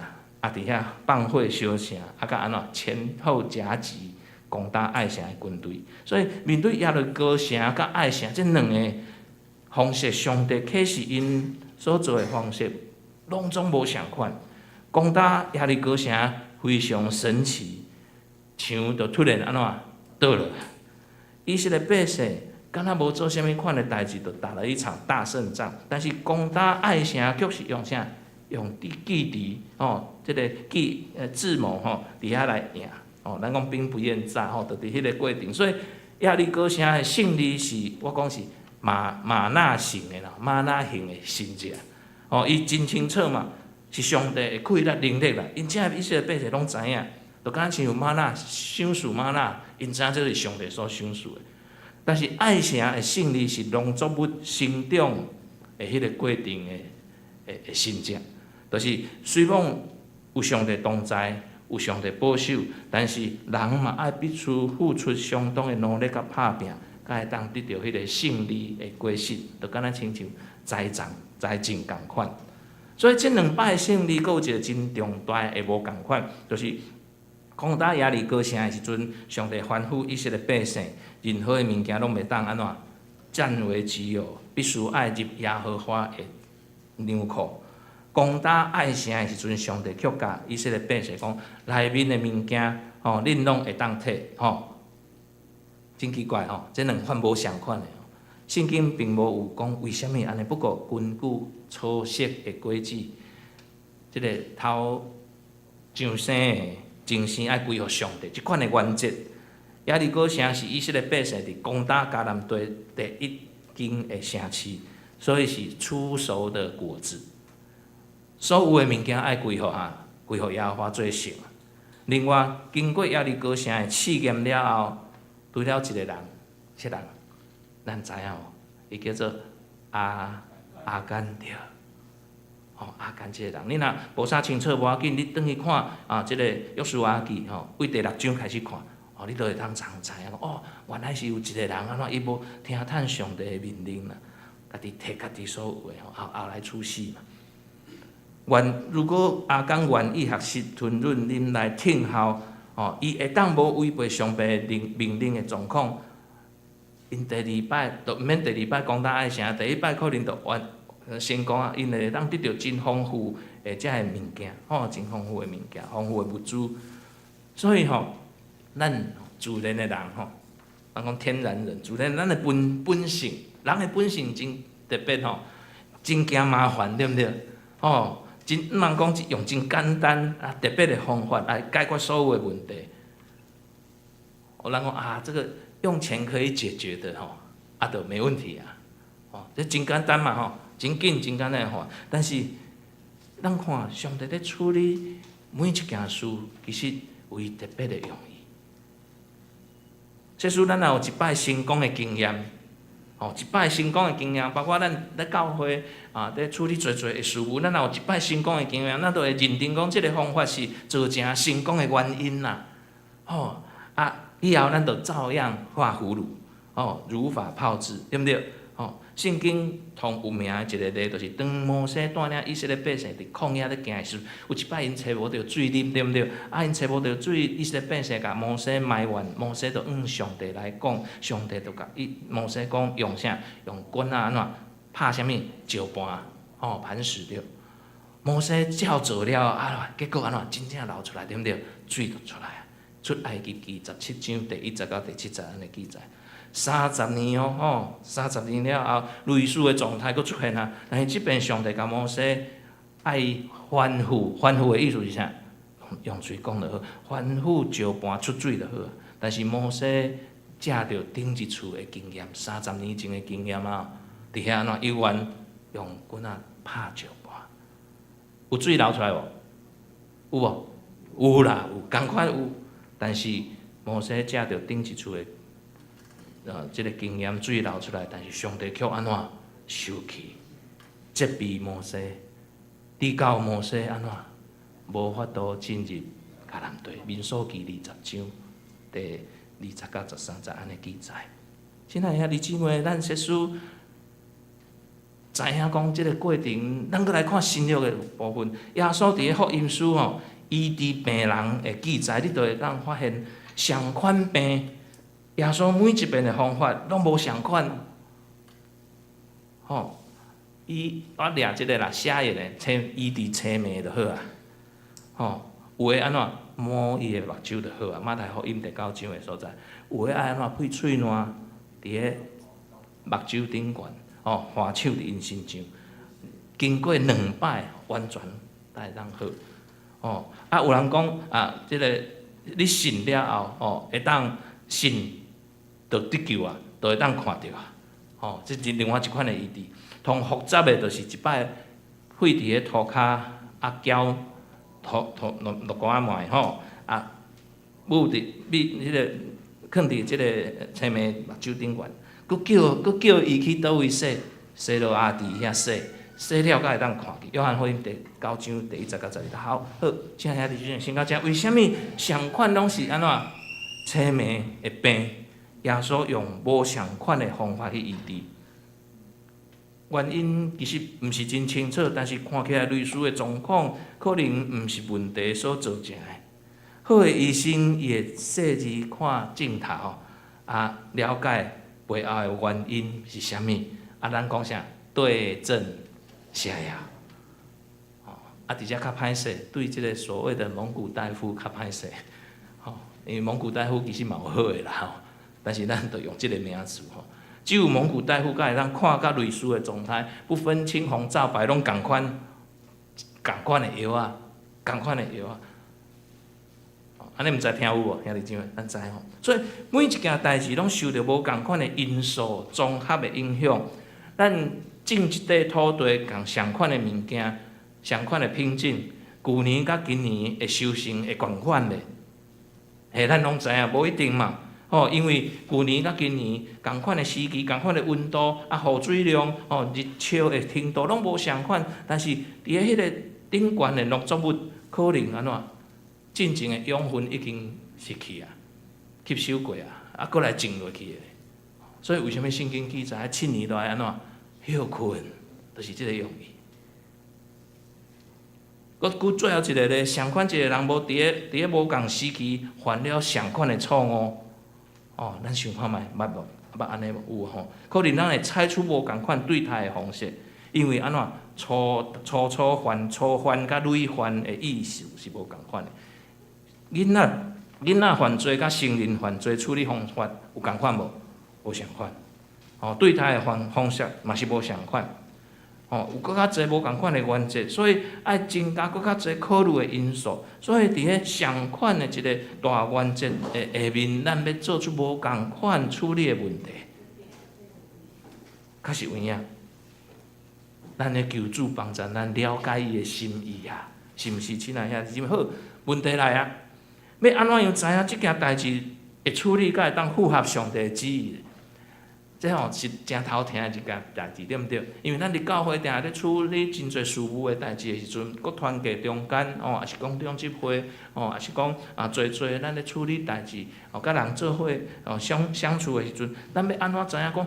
S4: 伫遐放火烧城，甲安怎前后夹击攻打爱城的军队。所以面对耶利哥城甲爱城这两个方式，上帝启示因所做的方式，拢总无相款。攻打耶利哥城非常神奇，墙就突然安怎倒落来。以色列百姓敢若无做啥物款的代志，就打了一场大胜仗。但是攻打爱城却是用啥？用计敌即个智谋伫遐来赢咱讲兵不厌诈就伫迄个过程。所以耶利哥城的胜利是，我讲是玛纳型的啦，玛纳型的神迹伊真清楚嘛，是上帝的气力能力啦。因遮以色列百姓拢知影，就敢若像玛纳赏赐玛纳，因知影这是上帝所赏赐的。但是爱城的胜利是农作物生长的迄个过程的神迹，就是虽讲有上帝同在，有上帝保守，但是人嘛爱必须付出相当的努力甲打拼，才会当得到迄个胜利的果实，就敢若亲像栽种共款。所以这两摆的胜利，佫有一个真重大的无共款，就是攻打耶利哥城的时阵，上帝吩咐以色列百姓，任何的物件拢袂当安怎占为己有，必须爱入耶和华的粮库。攻打爱城的时阵，上帝却甲以色列百姓讲，内面的物件恁拢会当摕真奇怪这两款无相款的圣经并无有讲为虾米安尼，不过根据初识的规矩，即个头上生的前生爱归互上帝，即款的原则。耶利哥城是以色列百姓伫攻打迦南地第一间的城市，所以是初熟的果子。所有的物件爱归互归互耶和华做圣。另外，经过耶利哥城的试验了后，除了一个人，这人咱知影伊叫做阿干着。阿干这个人，你若无啥清楚无要紧，你转去看这个约书亚记为第6章开始看，你就会当知影原来是有一个人安怎伊无听趁上帝的命令啦，家己摕家己所有的后来处死嘛。如果阿干愿意学习吞忍忍耐听候，伊会当无违背上帝命令的状况，因第2摆就毋免第2摆攻打爱城，第1摆可能就先讲因会当得到真丰富的遮个物件，真丰富的物件，丰富的物资。所以咱自然的人咱讲天然人，自然咱的本性，人的本性真特别真惊麻烦，对毋对？真毋通讲用真简单特别的方法来解决所有的问题。人讲这个用钱可以解决的就没问题这真简单嘛真紧真简单的话，但是咱看上帝在处理每一件事，其实有伊特别的用意。即使咱也有一摆成功的经验，一摆成功的经验，包括咱咧教会咧处理侪的事务，咱也有一摆成功的经验，咱就会认定讲即个方法是造成成功的原因啦。以后咱就照样画葫芦，如法炮制，对不对？圣经同有名的一个例，就是当摩西带领以色列百姓伫旷野咧行的时候，有一摆因找无到水啉，对不对？因找无到水，以色列百姓甲摩西埋怨，摩西就上帝来讲，上帝就甲摩西讲用啥？用棍安怎拍啥物石盘，磐石了。摩西照做了结果安怎真正流出来，对不对？水就出来，出埃及记17章第1节到第7节安尼记载。30年30年了后，类似的状态佫出现但是即边上帝甲摩西爱吩咐的意思是啥？用水讲就好，吩咐石盘出水就好。但是摩西借着顶一厝的经验，30年前的经验伫遐安怎犹原用棍拍石盘，有水流出来无？有无？有啦，有，同款有。但是摩西借着顶一厝的即个经验水流出来，但是上帝却安怎生气，责备摩西，指教摩西安怎无法度进入迦南地。民数记20章第20到13节安尼记载。亲爱兄弟姊妹，咱实属知影讲即个过程，咱搁来看新约的部分。耶稣伫个福音书吼，医治病人的记载，你就会当发现同款病，耶稣每一遍的方法拢无同款。吼，我掠即个啦，写的咧，医治青眉就好啊。吼，有诶安怎摸伊的目睭就好啊。马太福音第9章的所在，有诶爱安怎配喙烂伫个目睭顶悬。哦，花手伫因身上，经过2摆，完全才会当好。哦，啊，有人讲啊，即个你信了后，哦，会当信就得救啊，就会当看到啊。哦，这是另外一款的意志。同复杂的，就是一摆配伫个涂骹，啊，浇落竿糜吼，啊，捂伫迄个囥伫即个青眉目睭顶悬。佫叫伊去倒位洗，洗落阿弟遐洗，洗了才会当看去。约翰福音第9章第1节到12节。好，亲爱兄弟姊妹，先到这。为什么同款拢是安怎青眉的病，耶稣用无同款的方法去医治？原因其实毋是真清楚，但是看起来类似的状况，可能毋是问题所造成的。好的医生伊会细致看镜头，啊，了解背后的原因是啥物？啊，咱讲啥对症下药。哦，啊，而且较歹势，对即个所谓的蒙古大夫较歹势。吼，因为蒙古大夫其实嘛有好诶啦，吼，但是咱就用即个名词吼。只有蒙古大夫才会当看到类似的状态，不分青红皂白，拢共款的药啊，共款的药啊。安尼毋知听有无，兄弟姊妹，咱知吼。所以每一件代志拢受着无共款的因素综合的影响。咱种一块土地，共相款的物件，相款的品种，旧年甲今年的收成会共款咧。嘿，咱拢知影，无一定嘛。吼，因为旧年甲今年共款的时期、共款的温度、啊雨水量、吼日照的程度拢无相款，但是伫个迄个顶悬的农作物，可能安怎？进前的养分已经失去啊，吸收过啊，啊，搁来种落去的。所以为什么圣经记载7年来安怎休困，就是即个用意。佮最后一个咧，相款一个人无伫个无共时期犯了相款的错误，哦，咱想看觅，捌安尼有吼？可能咱会采取无共款对待的方式，因为安怎初犯甲累犯的意思是无共款的。囡仔犯罪甲成人犯罪处理方法有共款无？无相款。哦，对待的方式嘛是无相款。哦，有搁较侪无共款的原则，所以爱增加搁较侪考虑的因素。所以伫个相款的一个大原则的下面，咱要做出无共款处理的问题，较是有影。咱的求主帮助咱了解伊的心意啊，是毋是？亲爱兄弟姊妹，好，问题来啊！要安怎样知影即件代志会处理，才会当符合上帝的旨意？这吼是真头疼的一件代志，对毋对？因为咱伫教会定下咧处理真侪事务的代志的时阵，各团契中间哦，也是讲中集会哦，也是讲侪咱咧处理代志哦，甲人做伙哦相处的时阵，咱要安怎知影讲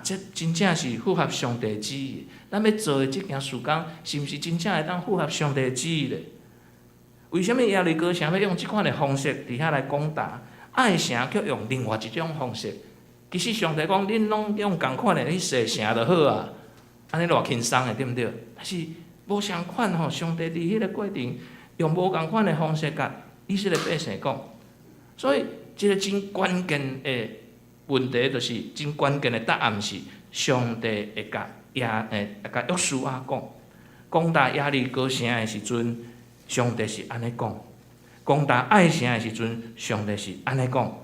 S4: 这真正是符合上帝的旨意？咱要做的即件事工，是毋是真正会当符合上帝的旨意咧？为什么耶利哥城要用即款的方式伫遐来讲答？爱城却用另外一种方式。其实上帝讲，恁拢用共款的去设城就好啊，安尼偌轻松的，对毋对？但是无相款吼，上帝伫迄个过程用无共款的方式甲以色列百姓讲，所以一个真关键的问题，就是真关键的答案是，上帝会甲约书亚讲到耶利哥城的时阵，上帝是安尼讲；讲到爱城的时阵，上帝是安尼讲。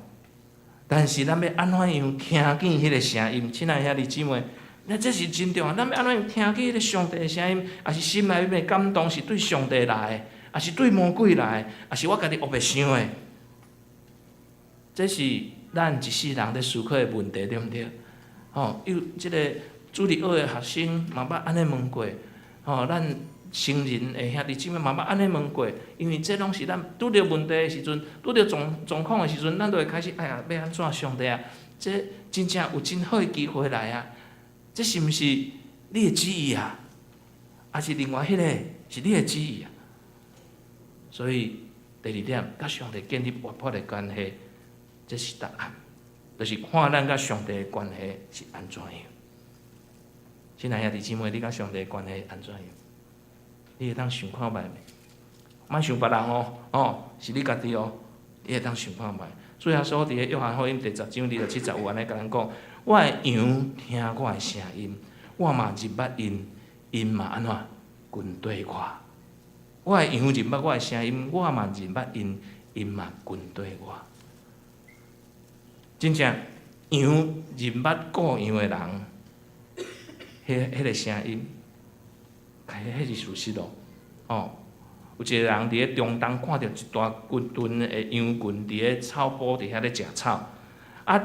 S4: 但是咱要安怎样听见迄个声音？亲爱兄弟姊妹，那这是真重要。咱要安怎样听见迄个上帝的声音？也是心内面的感动是对上帝来的，也是对魔鬼来的，也是我家己黑白想的？这是咱一世人咧思考的问题，对毋对？有即个主日学的学生嘛捌安尼问过，咱成人的兄弟姊妹嘛捌安尼问过，因为这拢是咱拄着问题的时阵，拄着状况的时阵，咱就会开始，哎呀，要安怎？上帝啊，这真正有真好的机会来啊！这是毋是你的旨意啊？还是另外迄个是你的旨意啊？所以第二点，甲上帝建立活泼的关系，这是答案，就是看咱甲上帝的关系是安怎样。亲爱兄弟姊妹，你甲上帝的关系安怎样？你会当想看觅未？莫想别人是你家己哦，你会当想看觅。主耶稣伫个约翰福音第10章第70有安尼甲咱讲：我的羊听我的声音，我嘛认捌因，因嘛安怎跟对我。我的羊认捌我的声音，我嘛认捌因，因嘛跟对我。真正羊认捌顾羊的人，迄个声音。迄是事实咯，有一个人伫咧中东看到一大群的羊群伫咧草埔伫遐咧食草，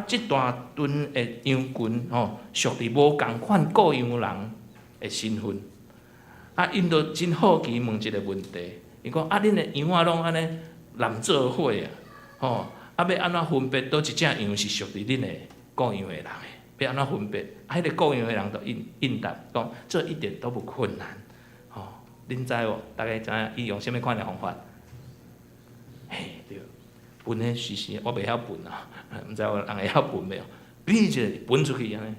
S4: 即大群的羊群属伫无共款顾羊人的身份，因就真好奇问一个问题，伊讲恁的羊仔拢安尼揽做伙要安怎分别倒一只羊是属伫恁的顾羊的人的？要安怎分别？迄个顾羊的人就应答讲，这一点都不困难。恁知无？大家知影伊用啥物款的方法？嘿，对，分的时我袂晓分啊，毋知有人会晓分袂？比者分出去安尼，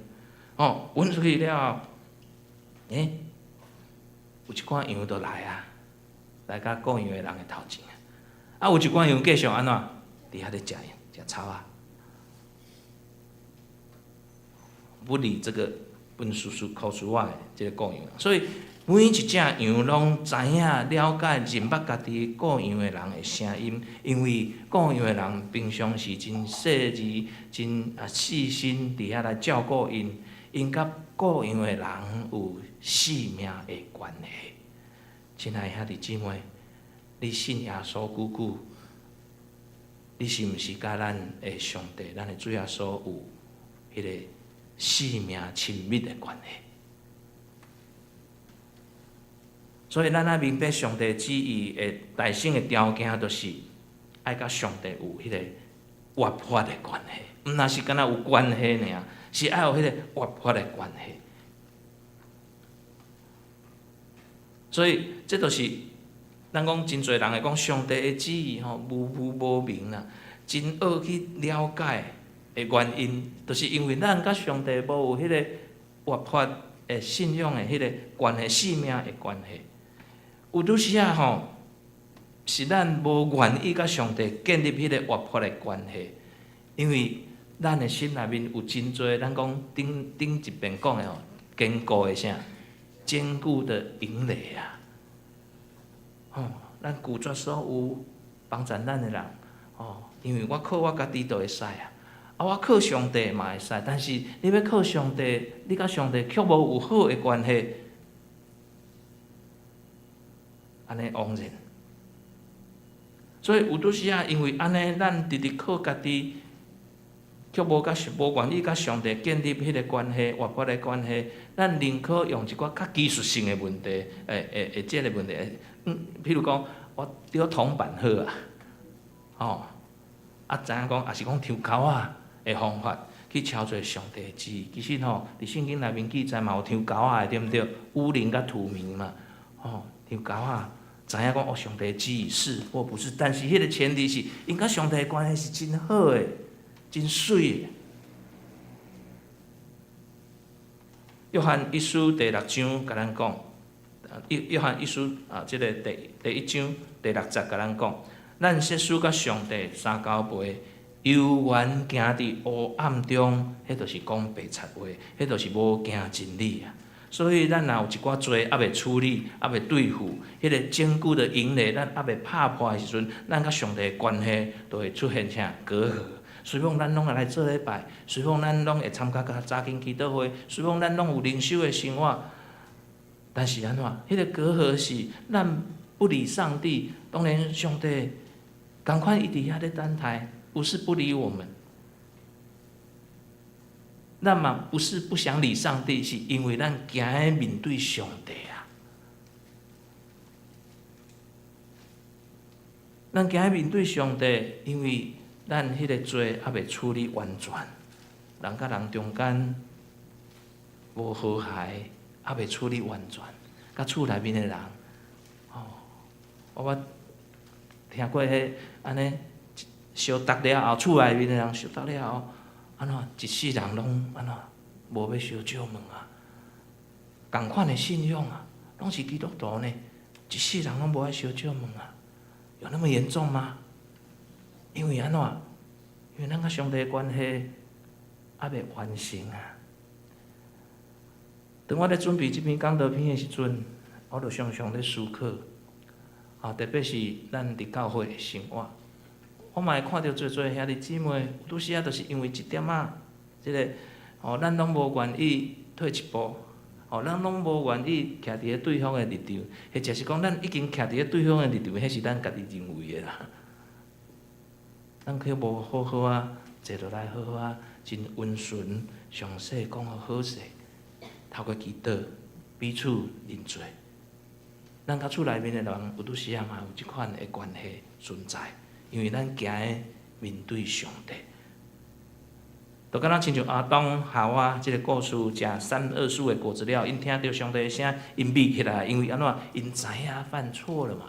S4: 分出去了后，有一寡羊就来啊，来甲顾羊的人的头前啊，有一寡羊继续安怎？伫遐咧食草啊，不理这个分考试外的这个顾羊，所以。每一只羊拢知影、了解、认捌家己顾羊的人的声音，因为顾羊的人平常时真细致、真细心，伫遐来照顾因，因甲顾羊的人有性命的关系。亲爱的兄弟姊妹，你信耶稣久久，你是毋是甲咱的上帝、咱的主耶稣有迄个性命亲密的关系？所以，咱爱明白上帝旨意的大省的条件，就是爱甲上帝有迄个活泼的关系，毋那是敢若有关系尔，是爱有迄个活泼的关系。所以，这就是咱讲真侪人会讲上帝的旨意无明啦，真恶去了解的原因，就是因为咱甲上帝无有迄个活泼的信仰的迄个关系、生命的关系。有拄时啊是咱无愿意甲上帝建立迄个活泼的关系，因为咱的心内面有真侪，咱讲顶一遍讲的坚固的啥，坚固的营垒啊，咱拒绝所有帮助咱的人，因为我靠我家己就会使啊，我靠上帝嘛会使，但是你要靠上帝，你甲上帝却无有好的关系。安尼枉然，所以有拄时因为安尼，咱直直靠家己，却无愿意甲上帝建立迄个关系、活泼的关系，咱宁可用一寡较技术性的问题，即个问题，譬如讲，我钓铜板好啊，知影讲，也是讲抽钩啊的方法去超出上帝的旨意。其实伫圣经内面记载嘛有抽钩啊的，对毋对？乌灵甲土明嘛，抽钩啊。知影讲上帝的旨意是或不是，但是迄个前提是，因甲上帝的关系是真好的、真水的。约翰一书第6章甲咱讲，约翰一书即个第1章第60甲咱讲，咱设属甲上帝三交陪，犹原行伫黑暗中，迄就是讲白贼话，迄就是无行真理啊。所以，咱若有一寡罪还未处理，还未对付，迄个坚固的营垒，咱还未拍破的时阵，咱甲上帝的关系就会出现啥隔阂。随风咱拢会来做礼拜，随风咱拢会参加早间祈祷会，随风咱拢有灵修的生活。但是安怎？迄个隔阂是咱不理上帝，当然上帝共款伊伫遐咧等待，不是不理我们，咱嘛不是不想理上帝，是因为咱惊要面对上帝啊。咱惊要面对上帝，因为咱迄个罪还未处理完全，人甲人中间无和谐，还未处理完全，甲厝内面的人，我听过迄安尼相搭了后，厝内面的人相搭了后，安怎一世人拢安怎无要相借问啊？共款的信仰啊，拢是基督徒呢，一世人拢无爱相借问啊，有那么严重吗？因为安怎？因为咱甲上帝的关系还未完成啊。当我咧准备这篇讲道片的时阵，我就常常咧思考，特别是咱伫教会的生活，我嘛会看到做兄弟姊妹，拄时就是因为一点仔，咱拢无愿意退一步，咱拢无愿意徛伫咧对方的立场，或者是讲咱已经徛伫咧对方的立场，迄是咱家己认为的啦。咱却无好好啊，坐落来好好啊，真温顺，详细讲好势，透过祈祷，彼此认罪。咱甲厝内面的人，有拄时啊嘛有即款的关系存在，因为咱惊面对上帝。就敢若亲像亚当夏娃即个故事，食善恶树的果子了，因听到上帝的声，因闭起来，因为安怎？因知影犯错了嘛。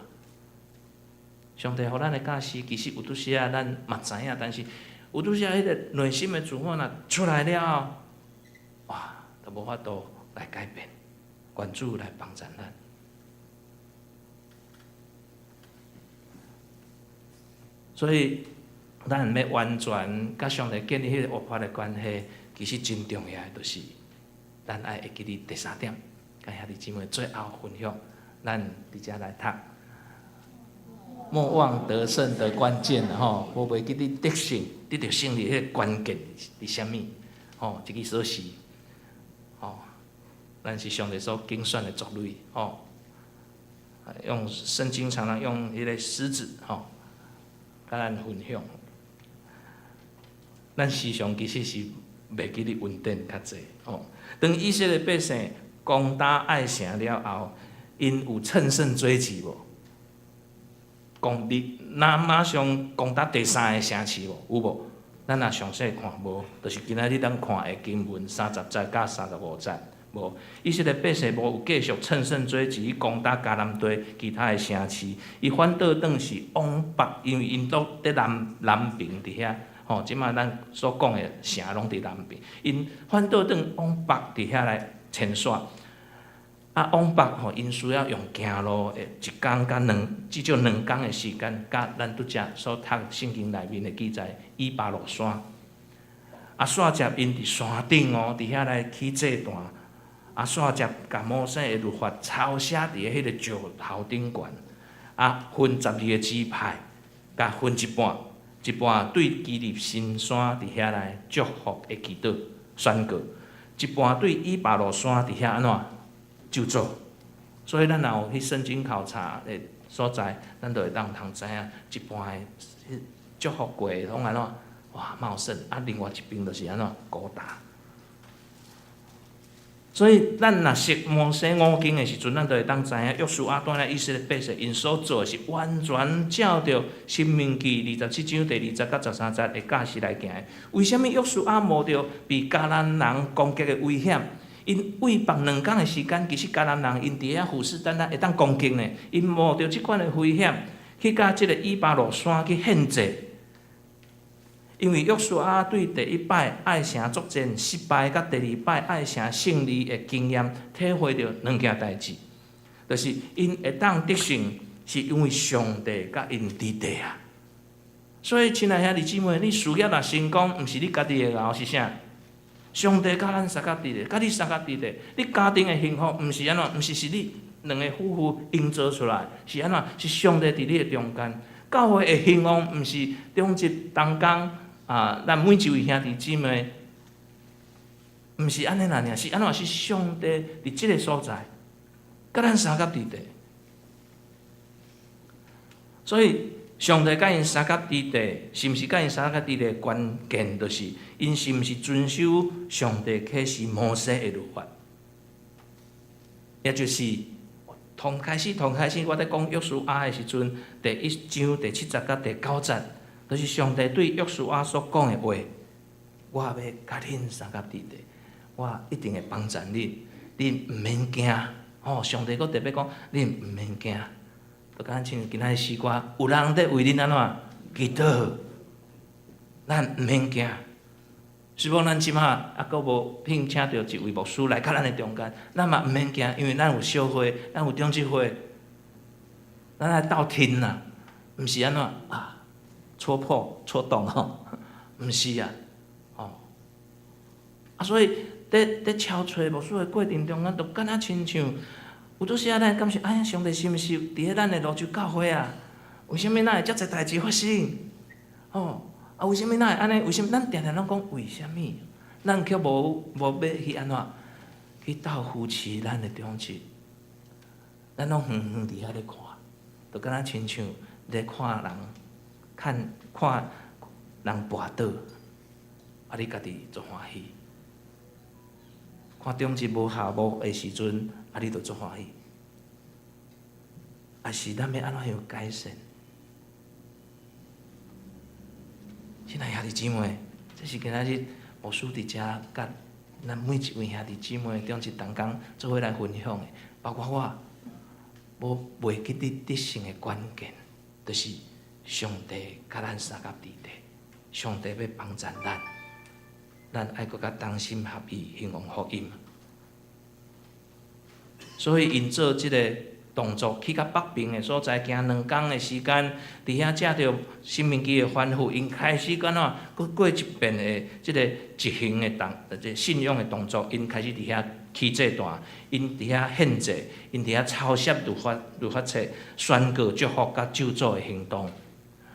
S4: 上帝互咱的教示，其实有拄时啊，咱嘛知影，但是有拄时啊，迄个内心的自我若出来了，哇，都无法度来改变，愿主来帮助咱。所以，咱要完全甲上帝建立迄个活法的关系，其实真重要的，就是咱爱会记哩第三点，甲兄弟姊妹最后分享，咱伫遮来读。莫忘得胜的关键吼，我袂记你得胜，得到胜利迄个关键是啥物？一个锁匙，咱是上帝所精选的族类，用圣经常常用迄个狮子，甲咱分享。咱时常其实是袂记哩稳定较济，当以色列百姓攻打爱城了后，因有乘胜追击无？咱马上攻打第三个城市无？有无？咱若详细看无，就是今仔日咱看的经文30节甲35节无。以色列百姓无有继续乘胜追击，攻打迦南地其他的城市，伊反倒转是往北，因为因都伫南边伫遐，即摆咱所讲的城拢伫南边，因反倒转往北伫遐来迁徙。往北因需要用行路的一天甲至少2天的时间，甲咱拄则所读圣经内面的记载，以巴路山。煞接因伫山顶伫遐来起祭坛。煞接甲摩西的律法抄写伫迄个石头顶悬。分12个支派，甲分一半对基立新山伫遐来祝福的祈祷宣告，一半对以巴路山伫遐安怎？就做，所以咱若有去圣经考察的所在，咱就会通知影一半的祝福过拢安怎哇茂盛，另外一边就是安怎孤大。所以咱若识摩西五经的时阵，咱就会当知影，约书亚带来以色列百姓因所做的是完全照着《申命记》27章第20到13节的教示来行的。为什么约书亚无着被迦南人攻击的危险？因为北2天的时间，其实迦南人因伫遐虎视眈眈，会当攻击呢。因冒着即款的危险，去甲即个以巴路山去献祭。因为约书亚对第一摆爱城作战失败，甲第二摆爱城胜利的经验，体会到2件代志，就是因会当得胜，是因为上帝甲因伫地啊。所以，亲爱兄弟姊妹，你事业若成功，毋是你家己的熬，是啥？上帝甲咱三角伫咧，甲你三角伫咧，你家庭的幸福，毋是安怎？毋是你两个夫妇营造出来，是安怎？是上帝伫你的中间。教会的兴旺，毋是中日同工咱每一位兄弟姊妹，毋是安尼啦尔，是安怎？是上帝伫即个所在，甲咱三角伫咧。所以，上帝甲因三甲之地，是毋是甲因三甲之地关键，就是因是毋是遵守上帝启示摩西的律法，也就是开始，我伫讲约书亚的时阵，第1章第7节甲第9节，就是上帝对约书亚所讲的话。我要甲恁三甲之地，我一定会帮助恁，恁毋免惊。上帝佫特别讲，恁毋免惊。就敢像今仔日诗歌，有人在为恁安怎祈祷，咱毋免惊。希望咱即马还佫无聘请到一位牧师来到咱的中间，咱嘛毋免惊，因为咱有小会，咱有中职会，咱来斗听啦，毋是安怎戳破、戳洞吼，毋是啊，所以在敲找牧师的过程中，咱就敢若亲像。有阵时啊，咱感觉哎呀，上帝是毋是伫咧咱的路州教会啊？为什么咱会遮侪代志发生？为什么咱会安尼？为什么咱常常拢讲为什么？咱却无要去安怎去斗扶持咱的中职？咱拢远远伫遐咧看，就敢若亲像咧看人看人跋倒，你家己足欢喜。看中职无下无的时阵。你就足欢喜，是咱要安怎样改善？亲爱兄弟姊妹，这是今仔日牧师伫遮甲咱每一位兄弟姊妹中一同工做伙来分享的，包括我，无袂记得胜的关键，就是上帝甲咱三甲之地，上帝要帮助咱爱搁较同心合意，兴旺福音。所以因做即个动作，去到北平的所在，行2天的时间，伫遐借着生命记的吩咐，因开始干怎，佮过一遍的即个执行的即信仰的动作，因开始伫遐起这段，因伫遐献祭，因伫遐抄写律法册，宣告祝福甲咒诅的行动。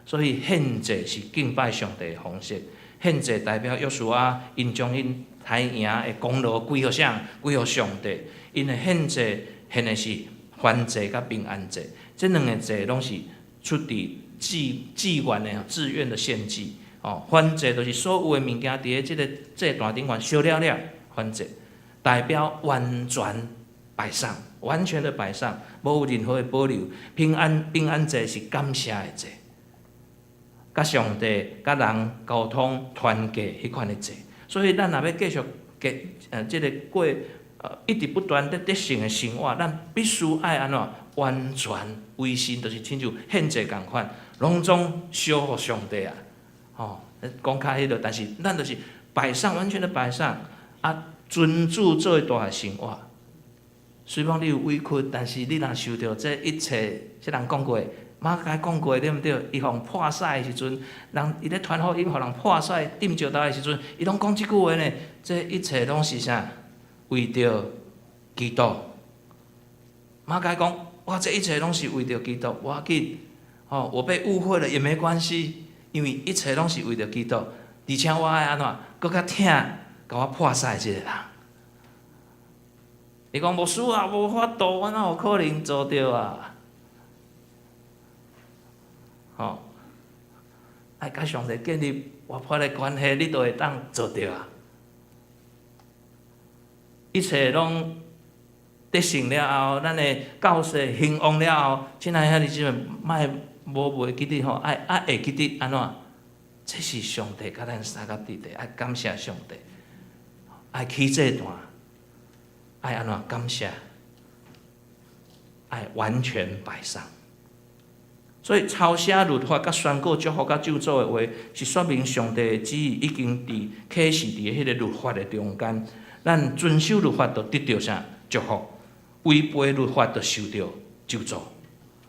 S4: 所以献祭是敬拜上帝的方式，献祭代表约书亚，因将因太赢的功劳归互啥？归互上帝。因的献祭献的是燔祭甲平安祭，这2个祭拢是出伫自愿的自愿的献祭。燔祭就是所有的物件伫咧即个祭坛顶端烧了了，燔祭代表完全摆上，完全的摆上，无有任何的保留。平安祭是感谢的祭，甲上帝甲人沟通团结迄款的祭。所以咱若要继续即个过。一直不断得胜的生活，咱必须爱安怎完全委身，就是亲像献祭共款，拢总烧互上帝啊！讲较迄落，但是咱就是摆上，完全的摆上，尊主做大的生活。虽然你有委屈，但是你若受到这一切，这人讲过，马甲讲过对毋对？伊互破屎的时阵，伊咧传福音，互人破屎、啉石头的时阵，伊拢讲即句话呢。这一切拢是啥？为着基督，马该讲，我这一切拢是为着基督，我紧，我被误会了也没关系，因为一切拢是为着基督，而且我爱安怎，搁较疼，甲我破屎即个人。伊讲牧师啊，无法度，我哪有可能做到啊？爱甲上帝建立活泼的关系，你都会当做到啊！一切拢得胜了后，咱的教示兴旺了后，亲爱兄弟姊妹，莫无袂记得爱会记得安怎？这是上帝甲咱三甲之地，爱感谢上帝，爱起这段，爱安怎感谢，爱完全摆上。所以抄写律法、甲宣告祝福、甲咒诅的话，是说明上帝的旨意已经启示伫迄个律法的中间。咱遵守律法，就得到啥祝福；违背律法，就受到咒诅。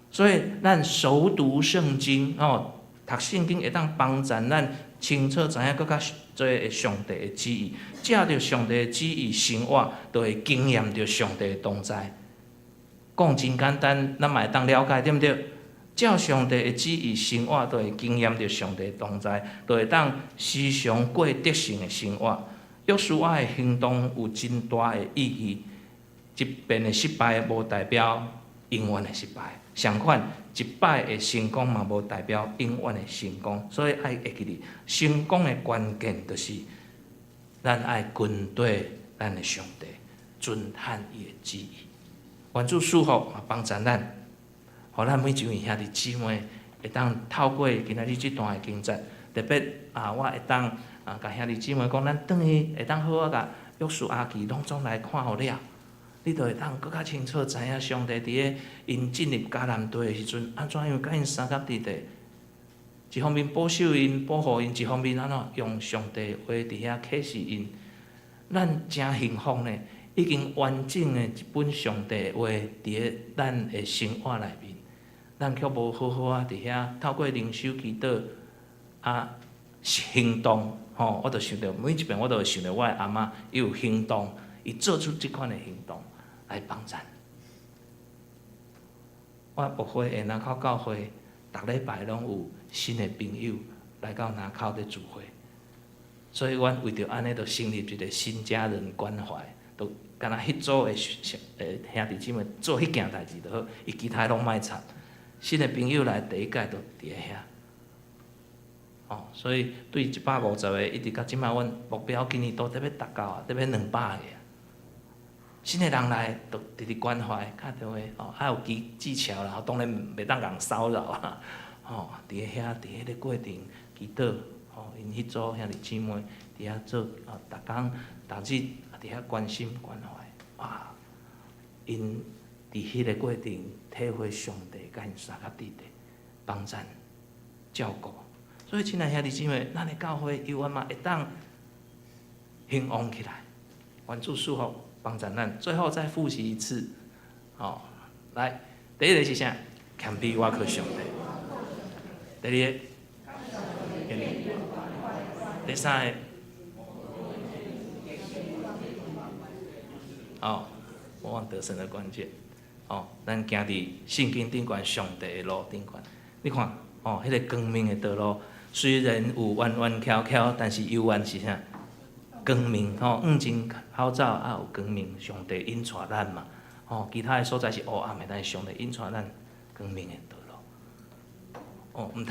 S4: 所以，咱熟读圣经，读圣经会当帮助咱清楚知影更较多上帝的旨意。借着上帝的旨意生活，就会经验着上帝的同在。讲真简单，咱嘛会当了解，对毋对？照上帝的旨意生活，就会经验着上帝的同在，就会当时常过得胜的生活。约书亚的行动有真大的意义，一遍的失败无代表永远的失败。相反，一摆的成功嘛，无代表永远的成功。所以爱会记哩，成功的关键就是咱爱跟对咱的上帝，遵探伊的旨意。愿主祝福也帮助咱，互咱每一位兄弟姊妹会当透过今仔日这段的经节，特别我会当甲兄弟姊妹讲，咱转去会当好甲约书亚记拢总来看互了。你就会当更较清楚知影上帝伫咧因进入迦南地的时阵，安怎样甲因三甲地地，一方面保守因、保护因，一方面安怎用上帝话伫遐启示因。咱真幸福呢，已经完整的一本上帝话伫咧咱的生活内面，咱却无好好伫遐透过灵修祈祷行动。我就想到每一遍，我都会想到我的阿嬷，伊有行动，伊做出即款的行动。来帮咱，我牧会下南口教会，逐礼拜拢有新的朋友来到南口咧聚会，所以阮为着安尼，就成立一个新家人关怀，就敢若迄组的兄弟姊妹做迄件代志就好，伊其他拢莫插。新的朋友来第一届就伫咧遐，所以对150个一直到即摆，阮目标今年都特别达到特别200个。新的人来，就直直关怀，敲电话，还有技巧啦，当然袂当人骚扰啦，伫咧遐，伫迄个过程祈祷，因迄组兄弟姊妹伫遐做，逐工逐日伫遐关心关怀，因伫迄个过程体会上帝甲因三甲地地帮咱照顾，所以亲爱兄弟姊妹，咱的教会犹原嘛会当兴旺起来，愿主祝福。帮助咱，最后再复习一次，来，第一个是啥？谦卑我靠上帝。第二个，第三个，我往得胜的关键，咱行伫圣经顶悬上帝的路顶悬。你看，迄个光明的道路，虽然有弯弯翘翘，但是犹原是啥？光明眼睛口罩也有光明，上帝引带咱嘛。其他的所在是黑暗的，但是上帝引带咱光明的道路。毋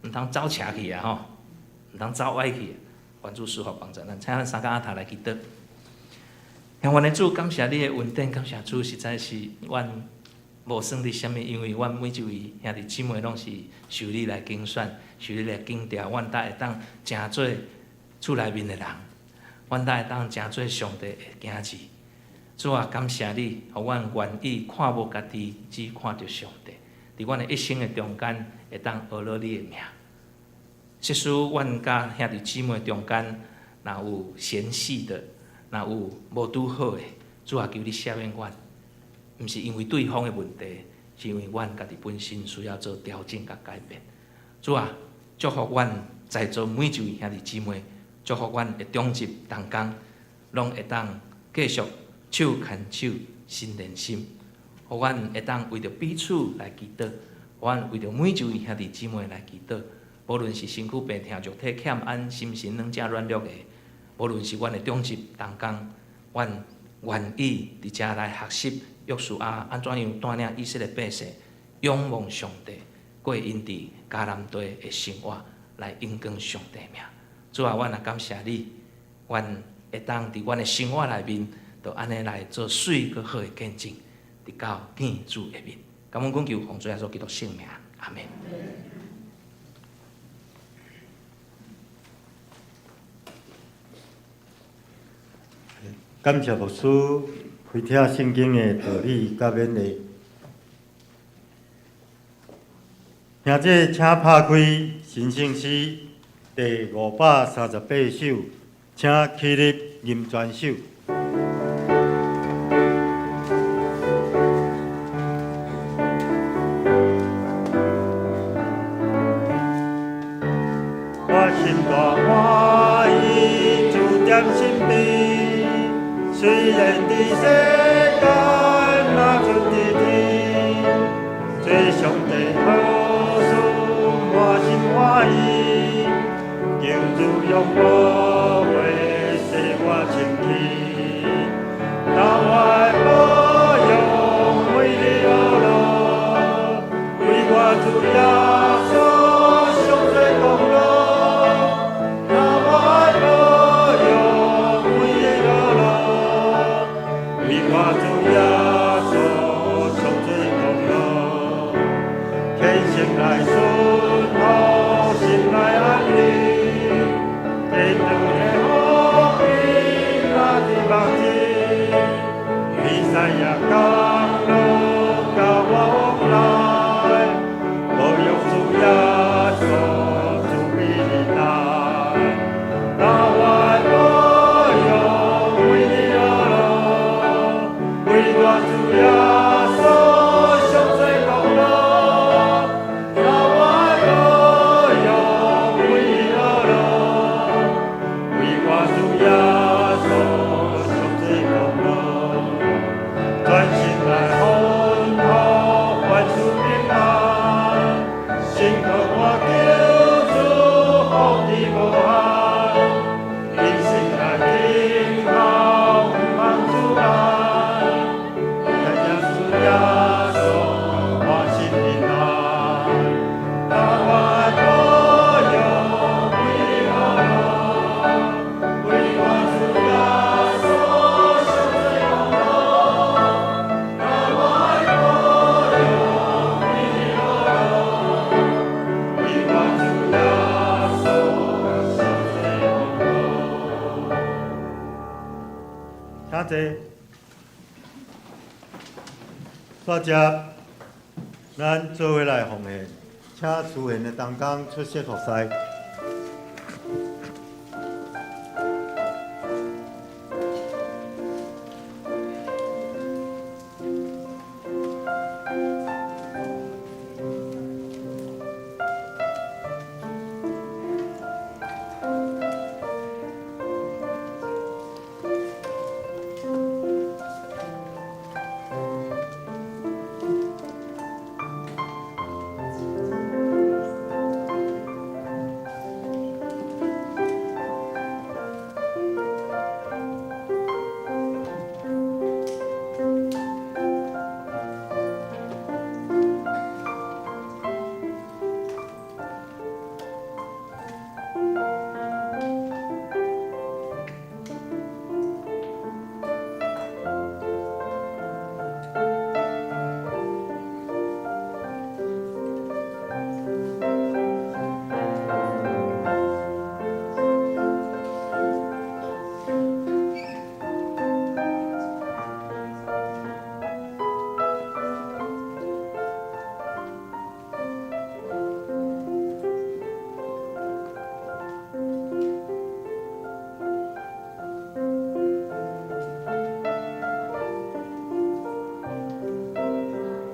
S4: 通走斜去啊！毋通走歪去。愿主赐福帮助咱，请咱三甲阿头来祈祷。向阮的主，感谢你的恩典，感谢主，实在是阮无算伫啥物，因为阮每一位兄弟姊妹拢是受你来拣选，受你来拣调，阮才会当成做厝内面的人，阮才会当成做上帝的囝子。主啊，感谢你，互阮愿意看无家己，只看着上帝。伫阮的一生的中间，会当学了你的名。即使阮甲兄弟姊妹中间，若有嫌隙的，若有无拄好的，主啊，求你赦免阮。毋是因为对方的问题，是因为阮家己本身需要做调整甲改变。主啊，祝福阮在座每一位兄弟姊妹。祝福阮的中集同工，拢会当继续手牵手，心连心。互阮会当为着彼此来祈祷，互阮为着每一位兄弟姊妹来祈祷。无论是身躯病痛、肉体欠安、心神软正软弱的，无论是阮的中集同工，阮愿意伫遮来学习约书亚安怎样带领以色列百姓仰望上帝，过因伫迦南地的生活，来荣光上帝名。主啊，阮也感谢你，阮会当伫阮的生活内面，就安尼来做水搁好的见证，直到见主的面。感恩恳求奉主耶稣基督圣名，阿门。
S3: 感谢牧师开听圣经的道理甲勉励。兄弟，请拍开神圣诗第538首，请起立吟全首。我心大欢喜，主在身边，虽然伫世间若存伫天，做上帝好事，满心欢喜。求主用我为使我清气。大接，咱做伙来奉献，请出现的同工出席服侍。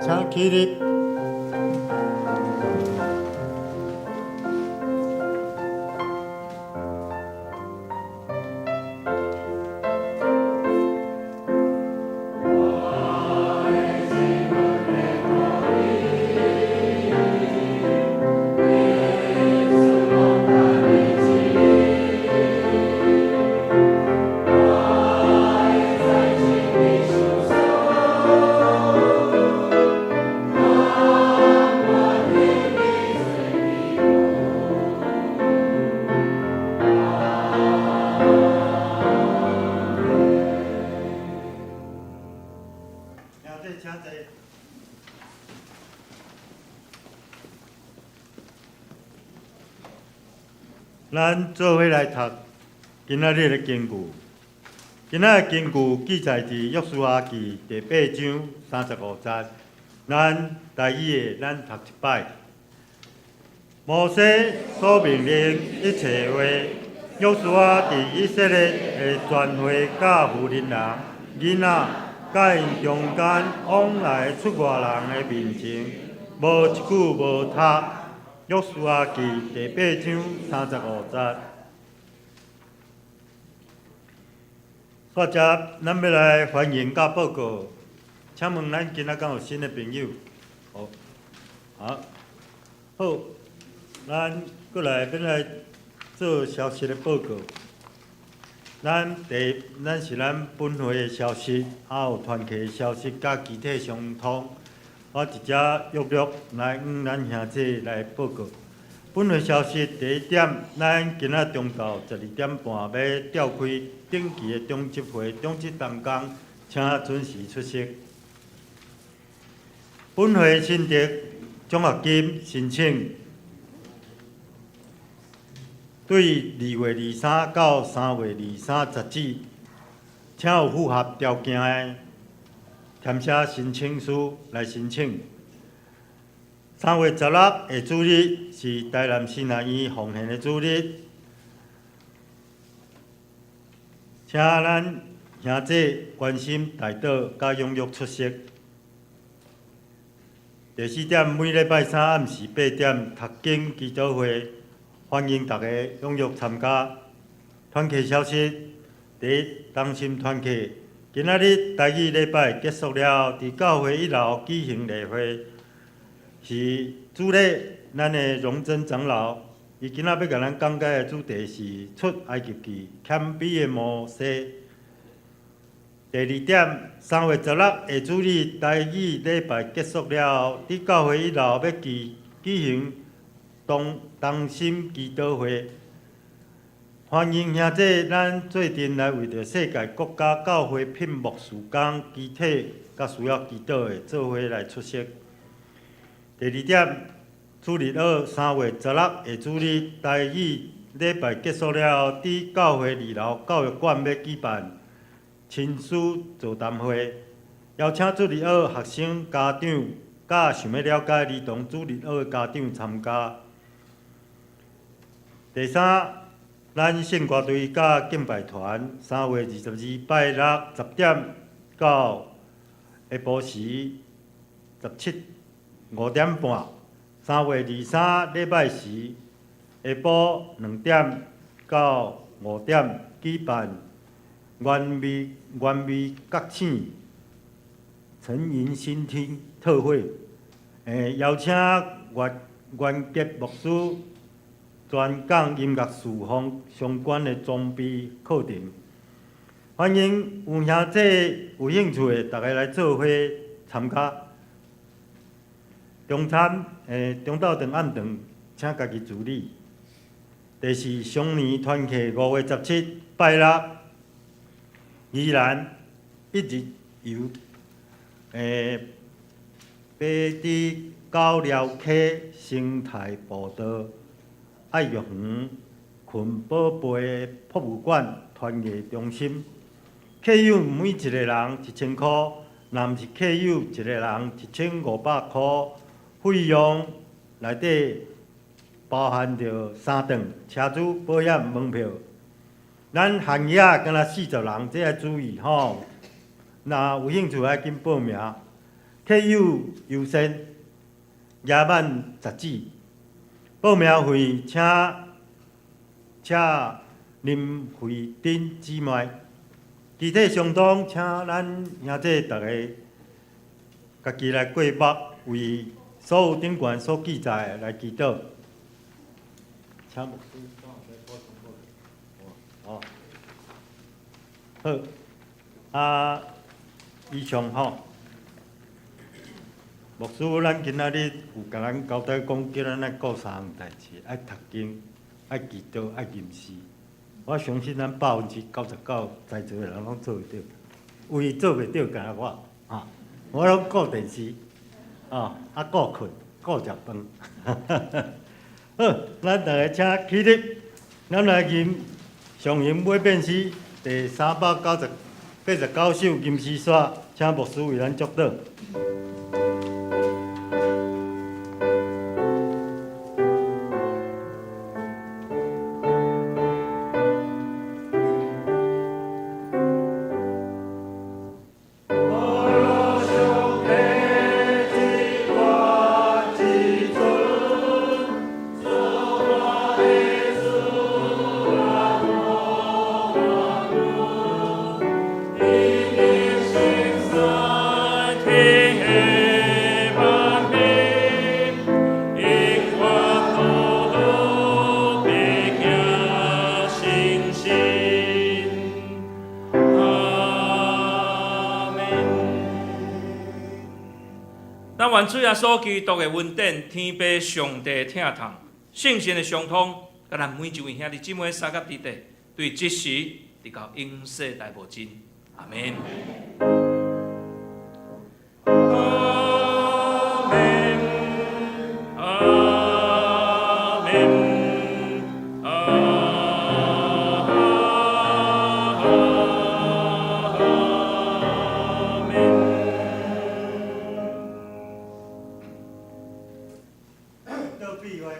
S3: 请起立。咱做伙来读今仔日的经句。今仔的经句记载伫约书亚记第8章35节。咱台语的咱读一摆。摩西所命令一切话，约书亚伫以色列的全会甲妇人人、囡仔，甲因中间往来出外人的面前，无一句无读。约书亚记第8章35节。大家，咱要来欢迎甲报告。请问咱今仔敢有新的朋友？好，咱过来要来做消息的报告。咱是咱本会的消息，还有团契的消息，甲具体相通。我直接约来向咱兄弟来报告。本会消息第一点，咱今仔中昼12点半要召开定期的中执会，中执同工请准时出席。本会新竹奖学金申请，对2月23到3月23截止，请有符合条件的填写申请书来申请。3月16日的主日是台南新南医奉献的主日，请咱兄弟关心大岛，甲踊跃出席。第4点，每礼拜三暗时8点读经祈祷会，欢迎大家踊跃参加。团契消息：第一，同心团契，今仔日台语礼拜结束了，伫教会1楼举行例会。是主礼，咱的荣臻长老，伊今仔要甲咱讲解的主题是出埃及记，谦卑的摩西。第2点，3月16日主日台语礼拜结束了，伫教会1楼要举行同心祈祷会，欢迎兄弟咱做阵来为着世界国家教会聘牧事工集体甲需要祈祷的做伙来出席。第2点，主日2 3月16日主日台语礼拜结束了，伫教会2楼教育馆要举办亲子座谈会，邀请主日学学生、家长，甲想要了解儿童主日学的家长参加。第三，咱圣歌队甲敬拜团3月22拜六10点到下晡时17、5点半；3月23礼拜时下晡2点到5点举办原味角糋陈迎新厅特会，邀请原结牧师专讲音乐侍奉相关的装备课程，欢迎有兄弟有兴趣的，大家来做伙参加。中餐中昼顿、暗顿，请家己自理。第四，熊年团契5月17拜六，宜兰一日游，爬至高寮溪生态步道、爱玉园、群宝贝博物馆、团艺中心。客友每一个人1000块，男是客友一个人1500块。费用内底包含着3顿车主保险门票。咱行业敢若40人，这要注意吼。若有兴趣，爱紧报名。客友优先，夜晚10指。报名费请您费顶指卖。具体相当，请咱兄弟大家家己来过目，为所有顶悬所记载来祈祷。请牧师帮我再补充过来。好，以上吼，牧师，咱今仔日有甲咱交代讲，叫咱爱顾3项代志：爱读经、爱祈祷、爱吟诗。我相信咱99%在座的人拢做会到，唯一做袂到，敢若我啊，我拢顾电视。顾困，顾食饭。好，咱大家请起立，咱来吟上行尾变诗第389首吟诗选，请牧师为咱祝祷。
S4: 咱愿主耶稣基督的恩典、天父上帝疼痛、圣神的相通，甲咱每一位兄弟姊妹三甲弟弟，对即时直到永世大无尽。阿门。
S3: 倒闭话。